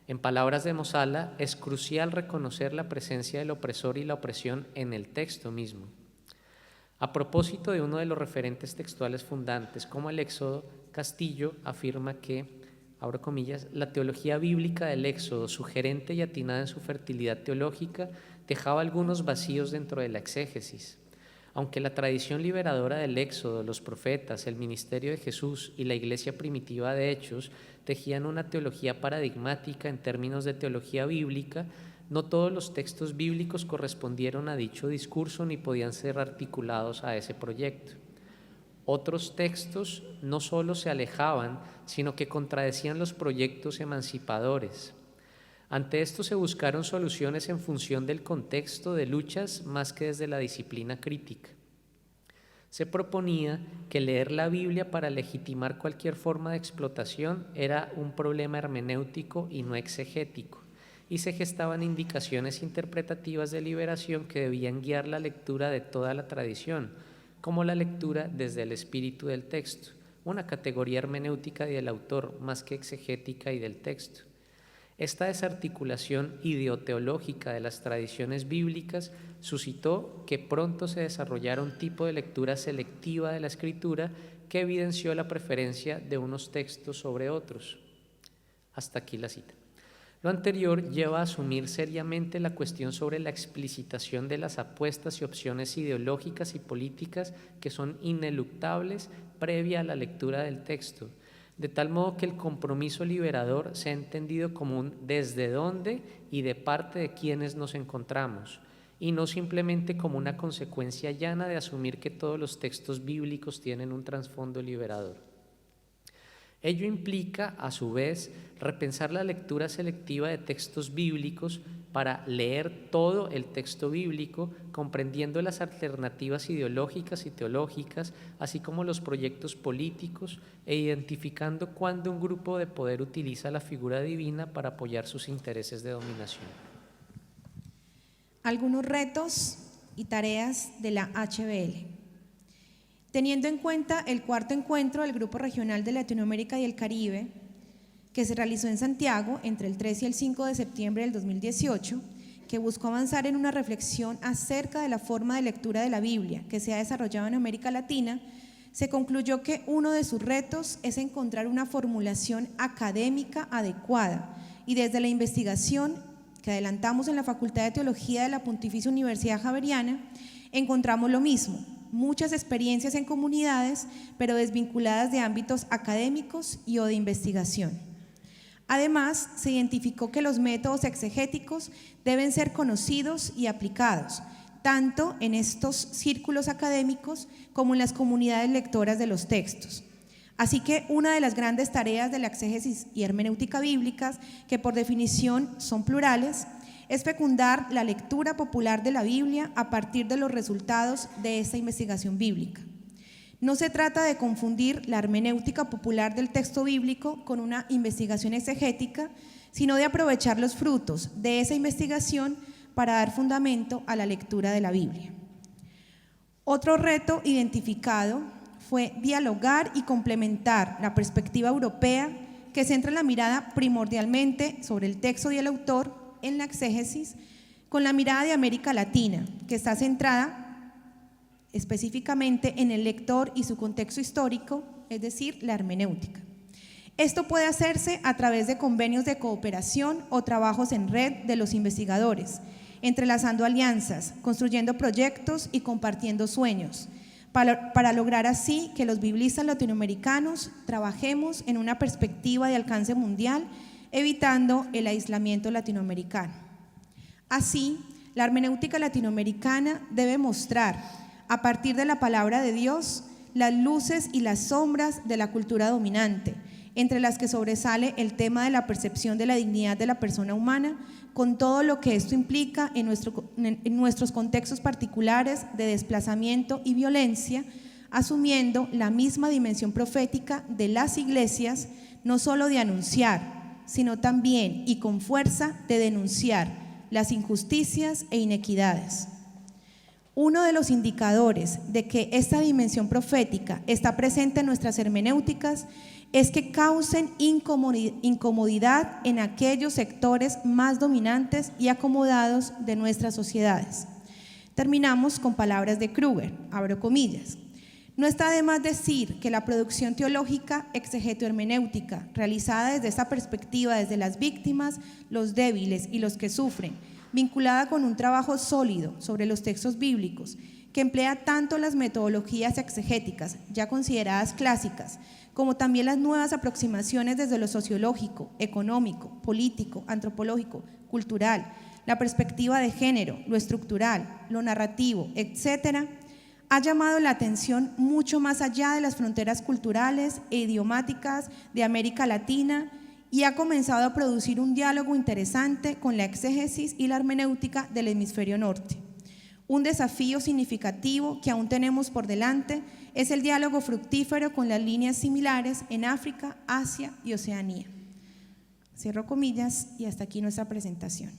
En palabras de Mosala, es crucial reconocer la presencia del opresor y la opresión en el texto mismo. A propósito de uno de los referentes textuales fundantes, como el Éxodo, Castillo afirma que, abro comillas, la teología bíblica del Éxodo, sugerente y atinada en su fertilidad teológica, dejaba algunos vacíos dentro de la exégesis. Aunque la tradición liberadora del Éxodo, los profetas, el ministerio de Jesús y la iglesia primitiva de Hechos tejían una teología paradigmática en términos de teología bíblica, no todos los textos bíblicos correspondieron a dicho discurso ni podían ser articulados a ese proyecto. Otros textos no solo se alejaban, sino que contradecían los proyectos emancipadores. Ante esto se buscaron soluciones en función del contexto de luchas más que desde la disciplina crítica. Se proponía que leer la Biblia para legitimar cualquier forma de explotación era un problema hermenéutico y no exegético, y se gestaban indicaciones interpretativas de liberación que debían guiar la lectura de toda la tradición, como la lectura desde el espíritu del texto, una categoría hermenéutica del autor más que exegética y del texto. Esta desarticulación ideoteológica de las tradiciones bíblicas suscitó que pronto se desarrollara un tipo de lectura selectiva de la Escritura que evidenció la preferencia de unos textos sobre otros. Hasta aquí la cita. Lo anterior lleva a asumir seriamente la cuestión sobre la explicitación de las apuestas y opciones ideológicas y políticas que son ineluctables previa a la lectura del texto, de tal modo que el compromiso liberador sea entendido como un desde dónde y de parte de quienes nos encontramos, y no simplemente como una consecuencia llana de asumir que todos los textos bíblicos tienen un trasfondo liberador. Ello implica, a su vez, repensar la lectura selectiva de textos bíblicos para leer todo el texto bíblico, comprendiendo las alternativas ideológicas y teológicas, así como los proyectos políticos, e identificando cuándo un grupo de poder utiliza la figura divina para apoyar sus intereses de dominación. Algunos retos y tareas de la HBL. Teniendo en cuenta el cuarto encuentro del Grupo Regional de Latinoamérica y el Caribe, que se realizó en Santiago entre el 3 y el 5 de septiembre del 2018, que buscó avanzar en una reflexión acerca de la forma de lectura de la Biblia que se ha desarrollado en América Latina, se concluyó que uno de sus retos es encontrar una formulación académica adecuada, y desde la investigación que adelantamos en la Facultad de Teología de la Pontificia Universidad Javeriana, encontramos lo mismo: muchas experiencias en comunidades, pero desvinculadas de ámbitos académicos y o de investigación. Además, se identificó que los métodos exegéticos deben ser conocidos y aplicados, tanto en estos círculos académicos como en las comunidades lectoras de los textos. Así que una de las grandes tareas de la exégesis y hermenéutica bíblicas, que por definición son plurales, es fecundar la lectura popular de la Biblia a partir de los resultados de esta investigación bíblica. No se trata de confundir la hermenéutica popular del texto bíblico con una investigación exegética, sino de aprovechar los frutos de esa investigación para dar fundamento a la lectura de la Biblia. Otro reto identificado fue dialogar y complementar la perspectiva europea, que centra la mirada primordialmente sobre el texto y el autor en la exégesis, con la mirada de América Latina, que está centrada específicamente en el lector y su contexto histórico, es decir, la hermenéutica. Esto puede hacerse a través de convenios de cooperación o trabajos en red de los investigadores, entrelazando alianzas, construyendo proyectos y compartiendo sueños, para lograr así que los biblistas latinoamericanos trabajemos en una perspectiva de alcance mundial, evitando el aislamiento latinoamericano. Así, la hermenéutica latinoamericana debe mostrar, a partir de la palabra de Dios, las luces y las sombras de la cultura dominante, entre las que sobresale el tema de la percepción de la dignidad de la persona humana, con todo lo que esto implica en nuestros contextos particulares de desplazamiento y violencia, asumiendo la misma dimensión profética de las iglesias, no solo de anunciar, sino también y con fuerza de denunciar las injusticias e inequidades. Uno de los indicadores de que esta dimensión profética está presente en nuestras hermenéuticas es que causen incomodidad en aquellos sectores más dominantes y acomodados de nuestras sociedades. Terminamos con palabras de Kruger, abro comillas: no está de más decir que la producción teológica exegeto-hermenéutica realizada desde esta perspectiva, desde las víctimas, los débiles y los que sufren, vinculada con un trabajo sólido sobre los textos bíblicos, que emplea tanto las metodologías exegéticas ya consideradas clásicas, como también las nuevas aproximaciones desde lo sociológico, económico, político, antropológico, cultural, la perspectiva de género, lo estructural, lo narrativo, etcétera, ha llamado la atención mucho más allá de las fronteras culturales e idiomáticas de América Latina, y ha comenzado a producir un diálogo interesante con la exégesis y la hermenéutica del hemisferio norte. Un desafío significativo que aún tenemos por delante es el diálogo fructífero con las líneas similares en África, Asia y Oceanía. Cierro comillas y hasta aquí nuestra presentación.